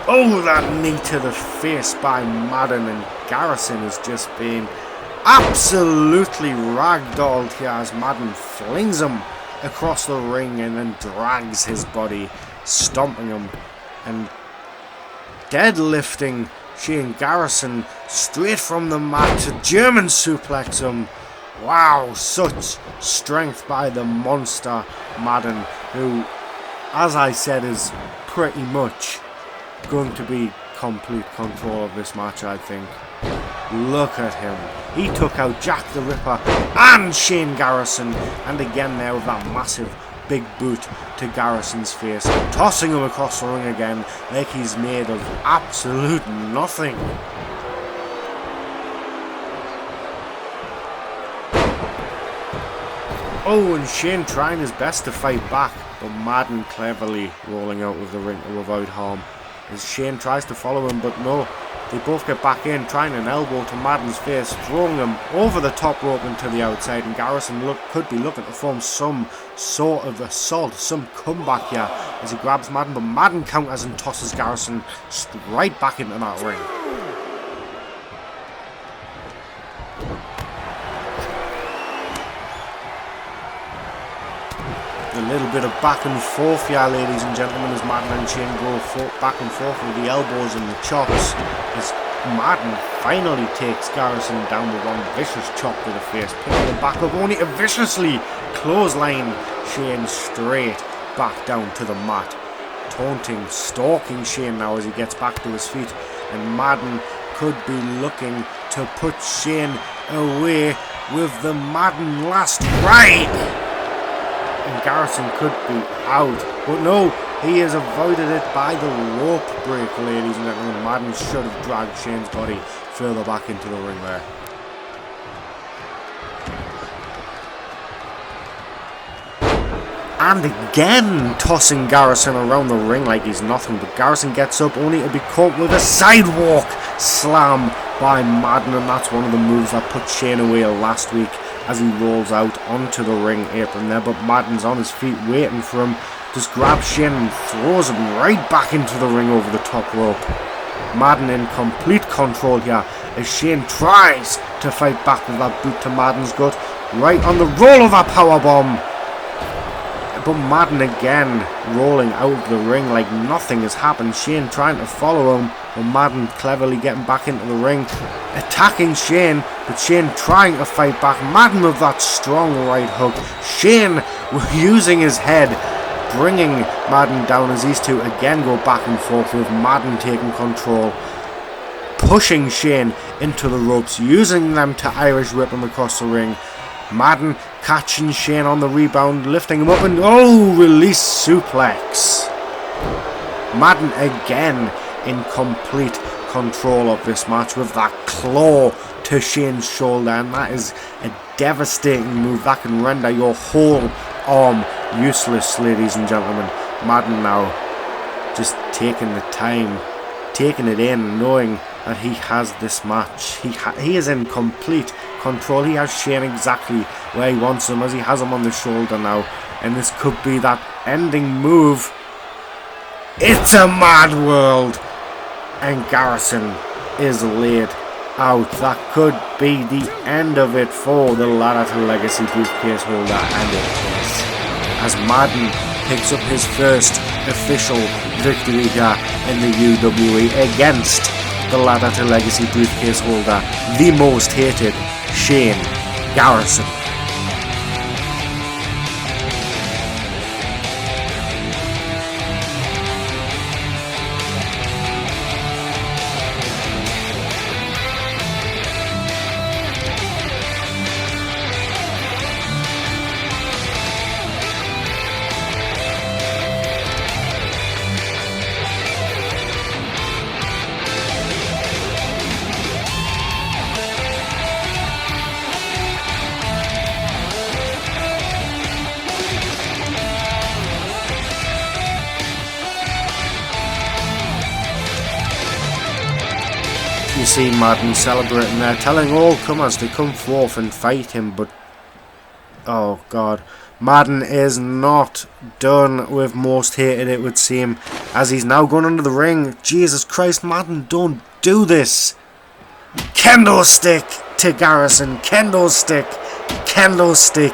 Speaker 2: Oh, that knee to the face by Madden, and Garrison has just been absolutely ragdolled here as Madden flings him across the ring and then drags his body, stomping him and deadlifting Shane Garrison straight from the mat to German suplex him. Wow, such strength by the monster Madden, who, as I said, is pretty much going to be complete control of this match, I think. Look at him. He took out Jack the Ripper and Shane Garrison, and again there with that massive big boot to Garrison's face, tossing him across the ring again like he's made of absolute nothing. Oh, and Shane trying his best to fight back, but Madden cleverly rolling out of the ring to avoid harm. as Shane tries to follow him, but no. They both get back in, trying an elbow to Madden's face, throwing him over the top rope and to the outside, and Garrison could be looking to form some sort of assault, some comeback here as he grabs Madden, but Madden counters and tosses Garrison right back into that ring. A little bit of back and forth here, ladies and gentlemen, as Madden and Shane go back and forth with the elbows and the chops, as Madden finally takes Garrison down with one vicious chop to the face, picking him back up, only to viciously clothesline Shane straight back down to the mat, taunting, stalking Shane now as he gets back to his feet, and Madden could be looking to put Shane away with the Madden last ride. And Garrison could be out, but no, he has avoided it by the rope break, ladies and gentlemen. Madden should have dragged Shane's body further back into the ring there. And again tossing Garrison around the ring like he's nothing, but Garrison gets up only to be caught with a sidewalk slam by Madden, and that's one of the moves that put Shane away last week as he rolls out onto the ring apron there, but Madden's on his feet waiting for him, just grabs Shane and throws him right back into the ring over the top rope. Madden in complete control here as Shane tries to fight back with that boot to Madden's gut, right on the roll of that powerbomb. But Madden again rolling out of the ring like nothing has happened. Shane trying to follow him, but Madden cleverly getting back into the ring, attacking Shane, but Shane trying to fight back. Madden with that strong right hook. Shane using his head, bringing Madden down as these two again go back and forth with Madden taking control, pushing Shane into the ropes, using them to Irish whip him across the ring. Madden catching Shane on the rebound, lifting him up, and release suplex. Madden again in complete control of this match with that claw to Shane's shoulder, and that is a devastating move that can render your whole arm useless, ladies and gentlemen. Madden now just taking the time, taking it in, knowing that he has this match. He is in complete control. He has Shane exactly where he wants him, as he has him on the shoulder now, and this could be that ending move. It's a mad world, and Garrison is laid out. That could be the end of it for the Ladder to Legacy briefcase holder, and it is, as Madden picks up his first official victory here in the UWE against the Ladder to Legacy briefcase holder, the most hated Shane Garrison. You see Madden celebrating there, telling all comers to come forth and fight him, but oh god, Madden is not done with most hated, it would seem, as he's now going under the ring. Jesus Christ, Madden, don't do this. Kendo stick to Garrison, kendo stick, kendo stick,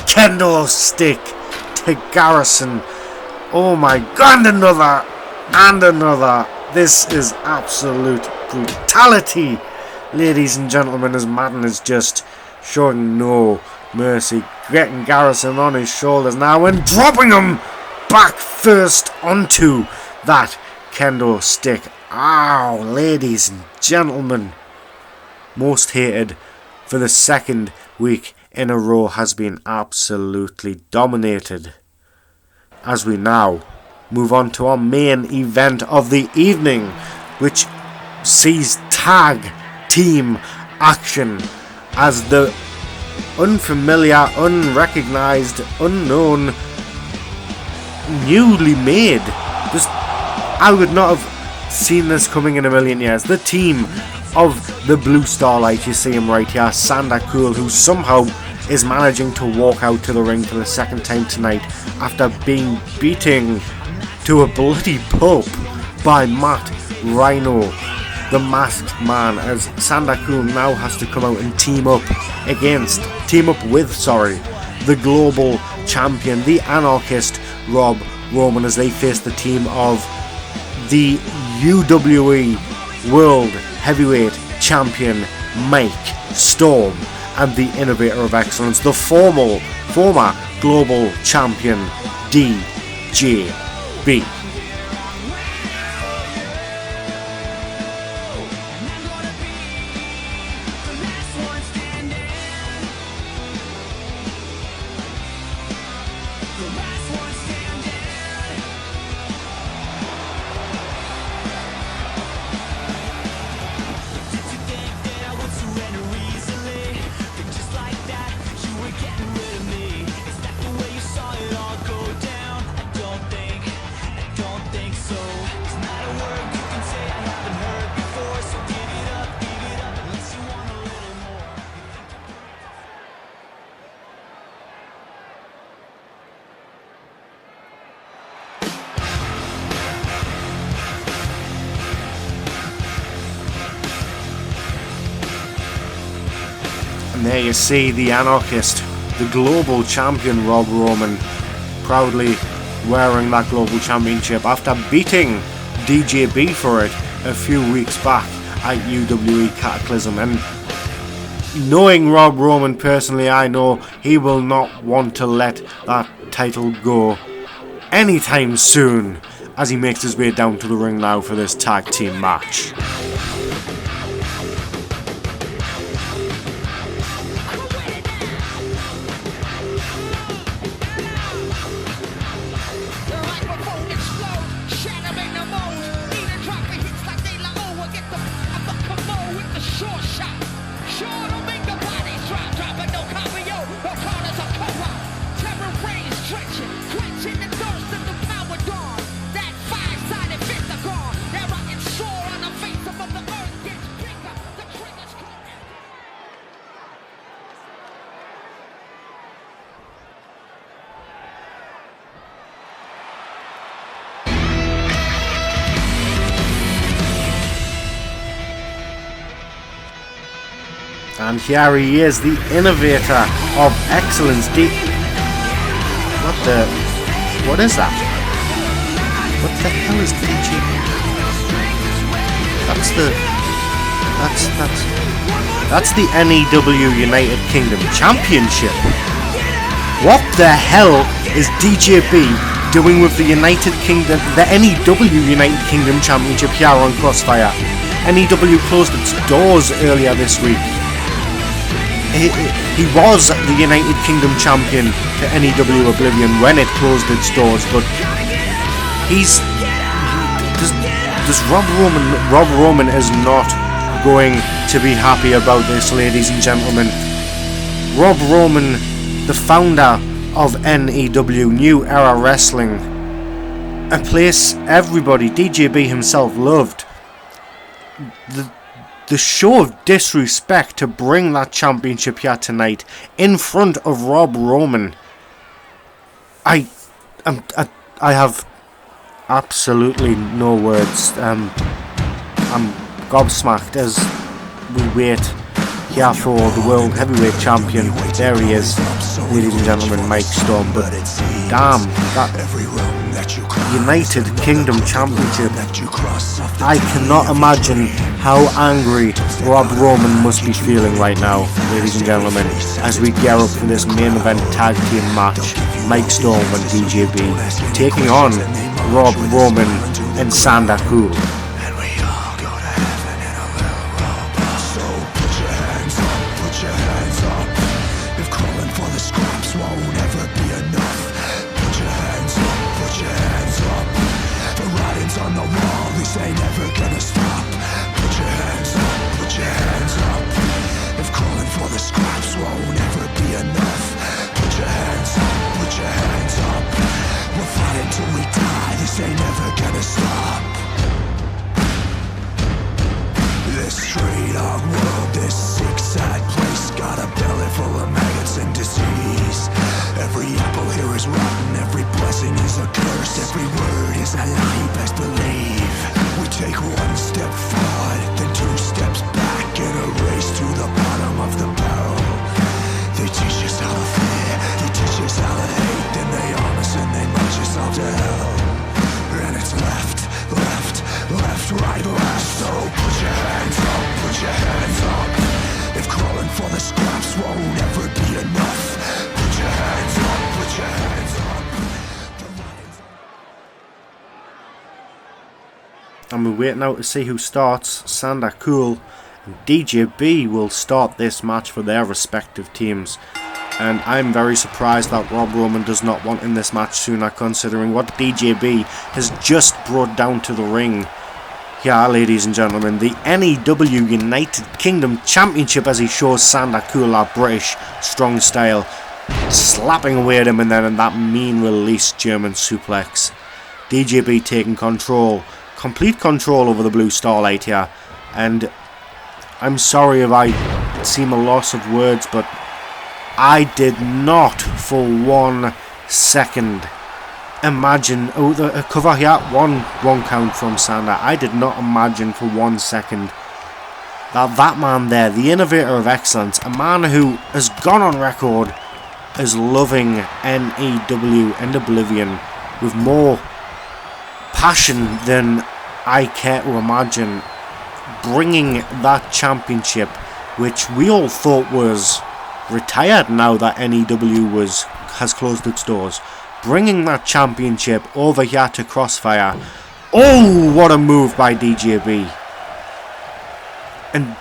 Speaker 2: kendo stick to Garrison. Oh my god, and another. This is absolute brutality, ladies and gentlemen, as Madden is just showing no mercy, getting Garrison on his shoulders now and dropping him back first onto that kendo stick. Ow, ladies and gentlemen, most hated for the second week in a row has been absolutely dominated, as we now move on to our main event of the evening, which sees tag team action as the unfamiliar, unrecognized, unknown, newly made, just I would not have seen this coming in a million years. The team of the Blue Starlight, you see him right here, Sander Cool, who somehow is managing to walk out to the ring for the second time tonight after being beaten to a bloody pulp by Matt Rhino, the Masked Man, as Sander Cool now has to come out and team up with the global champion, the Anarchist Rob Roman, as they face the team of the UWE World Heavyweight Champion Mike Storm and the Innovator of Excellence, the former global champion DJB. And there you see the Anarchist, the global champion Rob Roman, proudly wearing that global championship after beating DJB for it a few weeks back at UWE Cataclysm. And knowing Rob Roman personally, I know he will not want to let that title go anytime soon, as he makes his way down to the ring now for this tag team match. And here he is, the Innovator of Excellence. What is that? What the hell is DJ? That's the NEW United Kingdom Championship. What the hell is DJB doing with the United Kingdom, the NEW United Kingdom Championship here on Crossfire? NEW closed its doors earlier this week. He was the United Kingdom champion to NEW Oblivion when it closed its doors, but Rob Roman is not going to be happy about this, ladies and gentlemen. Rob Roman, the founder of NEW, New Era Wrestling, a place everybody, DJB himself, loved. The show of disrespect to bring that championship here tonight in front of Rob Roman. I have absolutely no words. I'm gobsmacked as we wait here for the World Heavyweight Champion. There he is, ladies and gentlemen, Mike Storm. But damn, that United Kingdom Championship. I cannot imagine how angry Rob Roman must be feeling right now, ladies and gentlemen, as we gear up for this main event tag team match. Mike Storm and DJB taking on Rob Roman and Sander Cool.
Speaker 4: dark world, this sick, sad place got a belly full of maggots and disease. Every apple here is rotten, every blessing is a curse, every word is a lie, best believe. We take one step forward, then two steps back, in a race to the bottom of the barrel. They teach us how to fear, they teach us how to hate, then they arm us and they march us all to hell. And it's left, left, left, right, left. So put your hands up, put your hands up. If crawling for the scraps won't ever be enough, put your hands up, put your hands up.
Speaker 2: And we're waiting now to see who starts. Sanda Cool and DJB will start this match for their respective teams. And I'm very surprised that Rob Roman does not want in this match sooner, considering what DJB has just brought down to the ring. Yeah, ladies and gentlemen, the NEW United Kingdom Championship, as he shows Sanda Cool our British strong style, slapping away at him, and then in that mean release German suplex. DJB taking control, complete control over the blue Starlight here, and I'm sorry if I seem a loss of words, but I did not for 1 second imagine, a cover here, one count from Sanda. I did not imagine for 1 second that man there, the innovator of excellence, a man who has gone on record as loving NEW and Oblivion with more passion than I care to imagine, bringing that championship, which we all thought was retired now that NEW has closed its doors, bringing that championship over here to Crossfire. Oh, what a move by DJB. And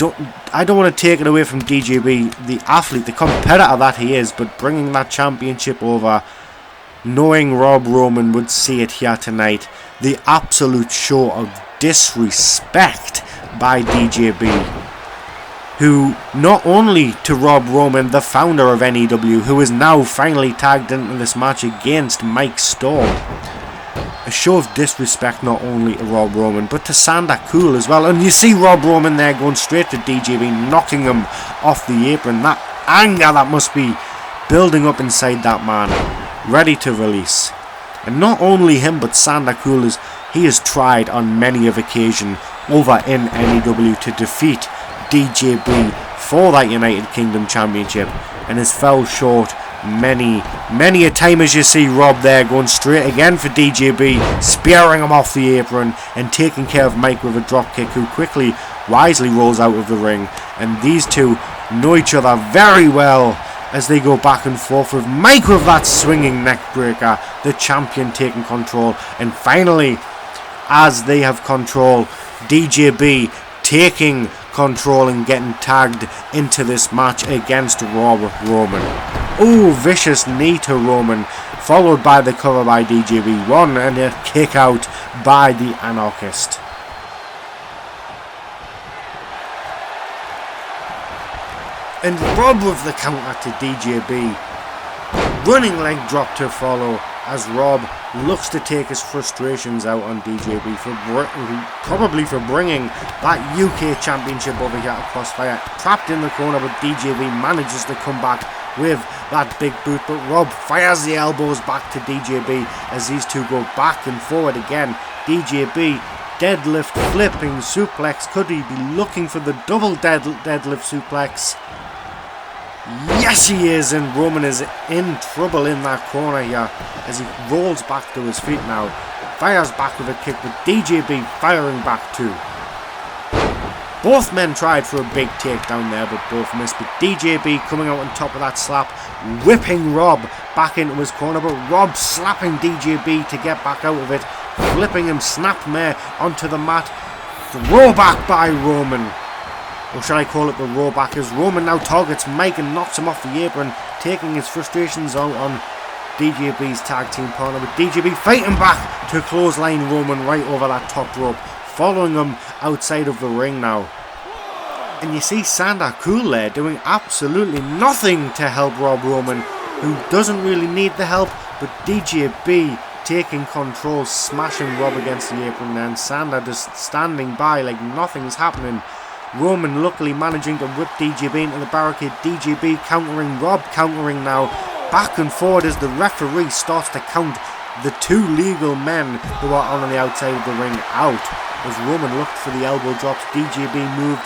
Speaker 2: I don't want to take it away from DJB, the athlete, the competitor that he is, but bringing that championship over, knowing Rob Roman would see it here tonight, the absolute show of disrespect by DJB, who not only to Rob Roman, the founder of NEW, who is now finally tagged into this match against Mike Storm, a show of disrespect not only to Rob Roman but to Sanda Cool as well. And you see Rob Roman there going straight to DJB, knocking him off the apron. That anger that must be building up inside that man, ready to release. And not only him but Sanda Cool, he has tried on many of occasion over in NEW to defeat DJB for that United Kingdom Championship, and has fell short many a time, as you see Rob there going straight again for DJB, spearing him off the apron and taking care of Mike with a drop kick, who quickly, wisely rolls out of the ring. And these two know each other very well as they go back and forth, with Mike with that swinging neck breaker, the champion taking control. And finally, as they have control, DJB taking control and getting tagged into this match against Rob Roman. Oh, vicious knee to Roman, followed by the cover by DJB, one and a kick out by the Anarchist. And Rob with the counter to DJB, running leg drop to follow, as Rob looks to take his frustrations out on DJB probably for bringing that UK Championship over here to Crossfire. Trapped in the corner, but DJB manages to come back with that big boot, but Rob fires the elbows back to DJB as these two go back and forward again. DJB deadlift, flipping suplex. Could he be looking for the double deadlift suplex? Yes, he is, and Roman is in trouble in that corner here as he rolls back to his feet now. Fires back with a kick, but DJB firing back too. Both men tried for a big takedown there, but both missed. But DJB coming out on top of that slap, whipping Rob back into his corner, but Rob slapping DJB to get back out of it, flipping him snapmare onto the mat. Throwback by Roman. Or shall I call it the rollback, as Roman now targets Mike and knocks him off the apron, taking his frustrations out on DJB's tag team partner, with DJB fighting back to clothesline Roman right over that top rope, following him outside of the ring now. And you see Sanda Cool there doing absolutely nothing to help Rob Roman, who doesn't really need the help, but DJB taking control, smashing Rob against the apron, and Sanda just standing by like nothing's happening. Roman luckily managing to whip DJB into the barricade. DJB countering, Rob countering now. Back and forward as the referee starts to count the two legal men who are on the outside of the ring out. As Roman looked for the elbow drops, DJB moved.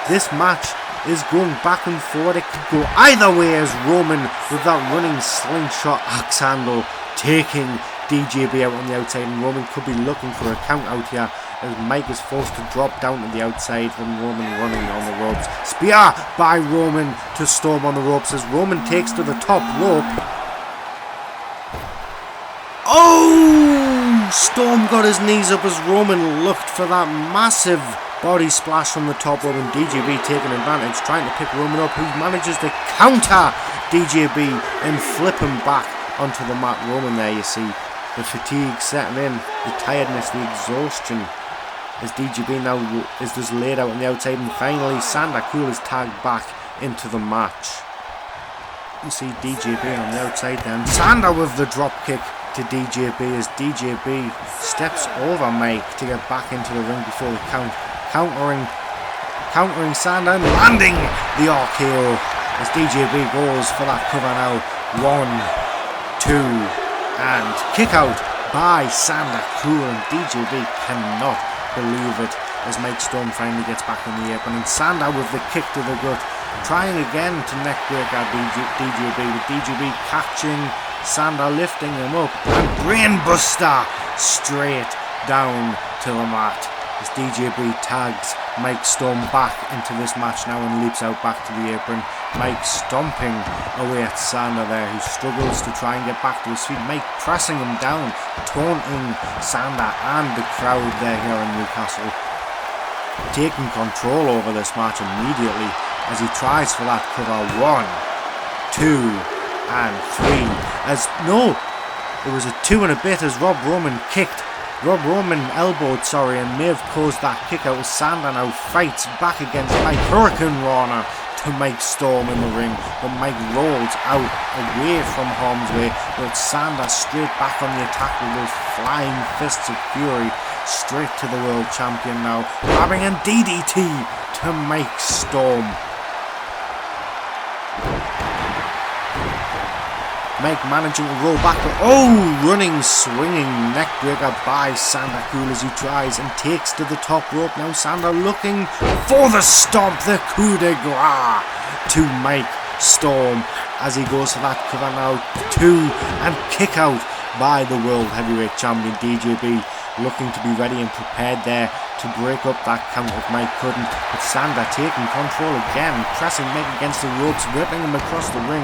Speaker 2: This match is going back and forward. It could go either way as Roman with that running slingshot axe handle taking DJB out on the outside, and Roman could be looking for a count out here as Mike is forced to drop down to the outside from Roman running on the ropes. Spear by Roman to Storm on the ropes as Roman takes to the top rope. Oh! Storm got his knees up as Roman looked for that massive body splash from the top rope, and DJB taking advantage, trying to pick Roman up, who manages to counter DJB and flip him back onto the mat. Roman there, you see the fatigue setting in, the tiredness, the exhaustion, as DJB now is just laid out on the outside, and finally Sanda Cool is tagged back into the match. You see DJB on the outside then, Sanda with the drop kick to DJB as DJB steps over Mike to get back into the ring before the count. Countering Sanda and landing the RKO as DJB goes for that cover now. 1, 2, and kick out by Sanda Cool, and DJB cannot believe it as Mike Storm finally gets back on the apron, and Sanda with the kick to the gut, trying again to neckbreaker DJB, with DJB catching Sanda, lifting him up, and brainbuster straight down to the mat as DJB tags Mike Storm back into this match now and leaps out back to the apron. Mike stomping away at Sanda there, who struggles to try and get back to his feet. Mike pressing him down, taunting Sanda and the crowd there here in Newcastle. Taking control over this match immediately as he tries for that cover. 1, 2, and 3. As no, it was a 2 and a bit as Rob Roman elbowed, and may have caused that kick out as Sanda now fights back against Mike. Hurricane Rana to Mike Storm in the ring, but Mike rolls out away from harm's way, with Sanda straight back on the attack with those flying fists of fury straight to the world champion now, grabbing a DDT to Mike Storm. Mike managing to roll back, running, swinging neckbreaker by Sanda Cool as he tries and takes to the top rope. Now Sanda looking for the stomp, the coup de grace to Mike Storm as he goes for that cover now. 2, and kick out by the World Heavyweight Champion DJB, looking to be ready and prepared there to break up that count if Mike couldn't, but Sanda taking control again, pressing Mike against the ropes, whipping him across the ring,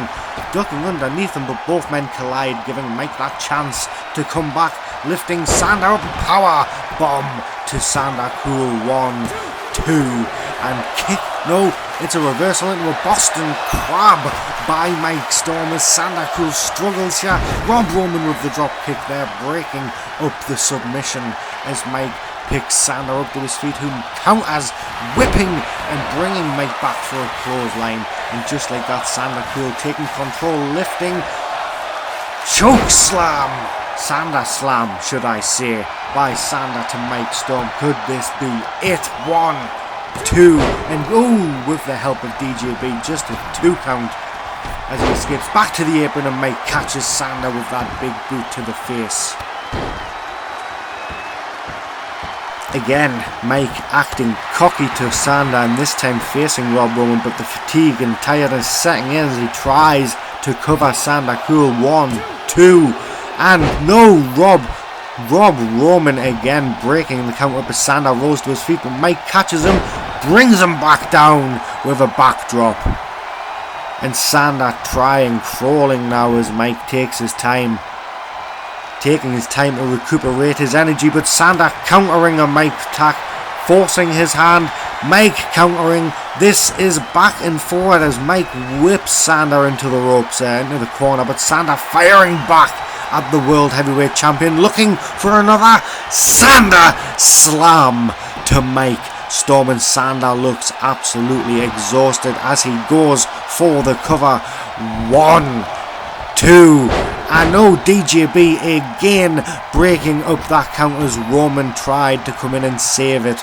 Speaker 2: ducking underneath him, but both men collide, giving Mike that chance to come back, lifting Sanda up, power bomb to Sanda Cool. 1, 2, and kick. No, it's a reversal into a Boston Crab by Mike Storm as Sanda Cool struggles here. Rob Roman with the drop kick there, breaking up the submission as Mike picks Sanda up to his feet, who counters, whipping and bringing Mike back for a clothesline. And just like that, Sanda Cool taking control, lifting, choke slam, Sanda slam should I say, by Sanda to Mike Storm. Could this be it? 1, 2, and with the help of DJB, just a 2 count as he escapes back to the apron, and Mike catches Sanda with that big boot to the face. Again, Mike acting cocky to Sanda, and this time facing Rob Roman, but the fatigue and tiredness setting in as he tries to cover Sanda Cool. 1, 2, and no, Rob Roman again breaking the count up as Sanda rolls to his feet, but Mike catches him, brings him back down with a backdrop. And Sanda crawling now as Mike takes his time. Taking his time to recuperate his energy, but Sanda countering a Mike attack, forcing his hand, Mike countering. This is back and forward as Mike whips Sanda into the ropes, into the corner, but Sanda firing back at the World Heavyweight Champion, looking for another Sanda slam to Mike Storm, and Sanda looks absolutely exhausted as he goes for the cover. 1, 2, and no, DJB again breaking up that count as Roman tried to come in and save it.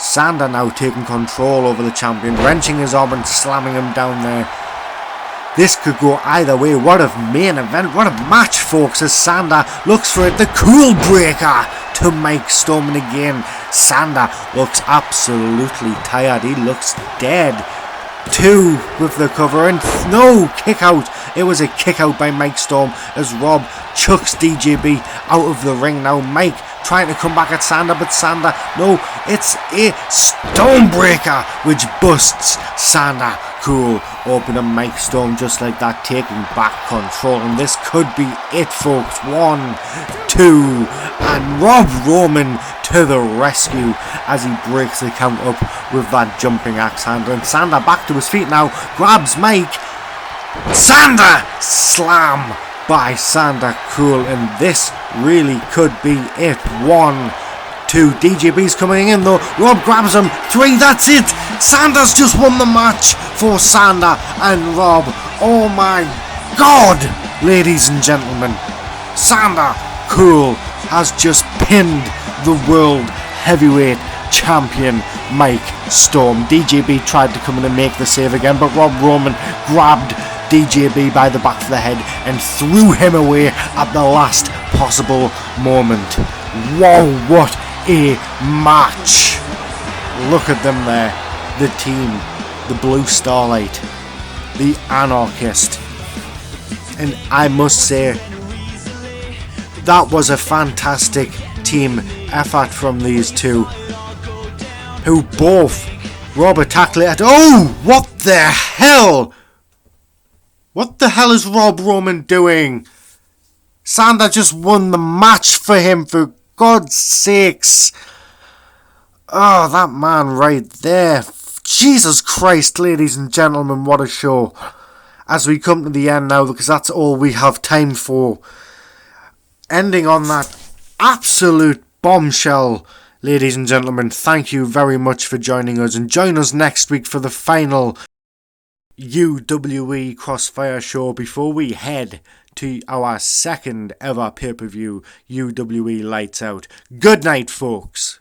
Speaker 2: Sander now taking control over the champion, wrenching his arm and slamming him down there. This could go either way. What a main event, what a match, folks, as Sander looks for it. The cool breaker to Mike Storm, and again, Sander looks absolutely tired. He looks dead. 2 with the cover, and no, kick out. It was a kick out by Mike Storm as Rob chucks DJB out of the ring. Now Mike trying to come back at Sander, but Sander, no, it's a Stonebreaker which busts Sander. Cool, opening Mike Storm just like that, taking back control, and this could be it, folks. 1, 2, and Rob Roman to the rescue as he breaks the count up with that jumping axe handle, and Sander back to his feet now, grabs Mike. Sander slam by Sander. Cool, and this really could be it. 1, 2, DJB's coming in though. Rob grabs him. 3, that's it. Sander's just won the match for Sander and Rob. Oh my god, ladies and gentlemen. Sander Cool has just pinned the world heavyweight champion Mike Storm. DJB tried to come in and make the save again, but Rob Roman grabbed DJB by the back of the head and threw him away at the last possible moment. Wow, what a match! Look at them there. The team, the Blue Starlight, the Anarchist. And I must say, that was a fantastic team effort from these two, who both Rob attacked later. Oh, what the hell? What the hell is Rob Roman doing? Sander just won the match for him, for God's sakes. Oh, that man right there. Jesus Christ, ladies and gentlemen, what a show. As we come to the end now, because that's all we have time for. Ending on that absolute bombshell, ladies and gentlemen, thank you very much for joining us, and join us next week for the final UWE Crossfire show before we head to our second ever pay-per-view, UWE Lights Out. Good night, folks.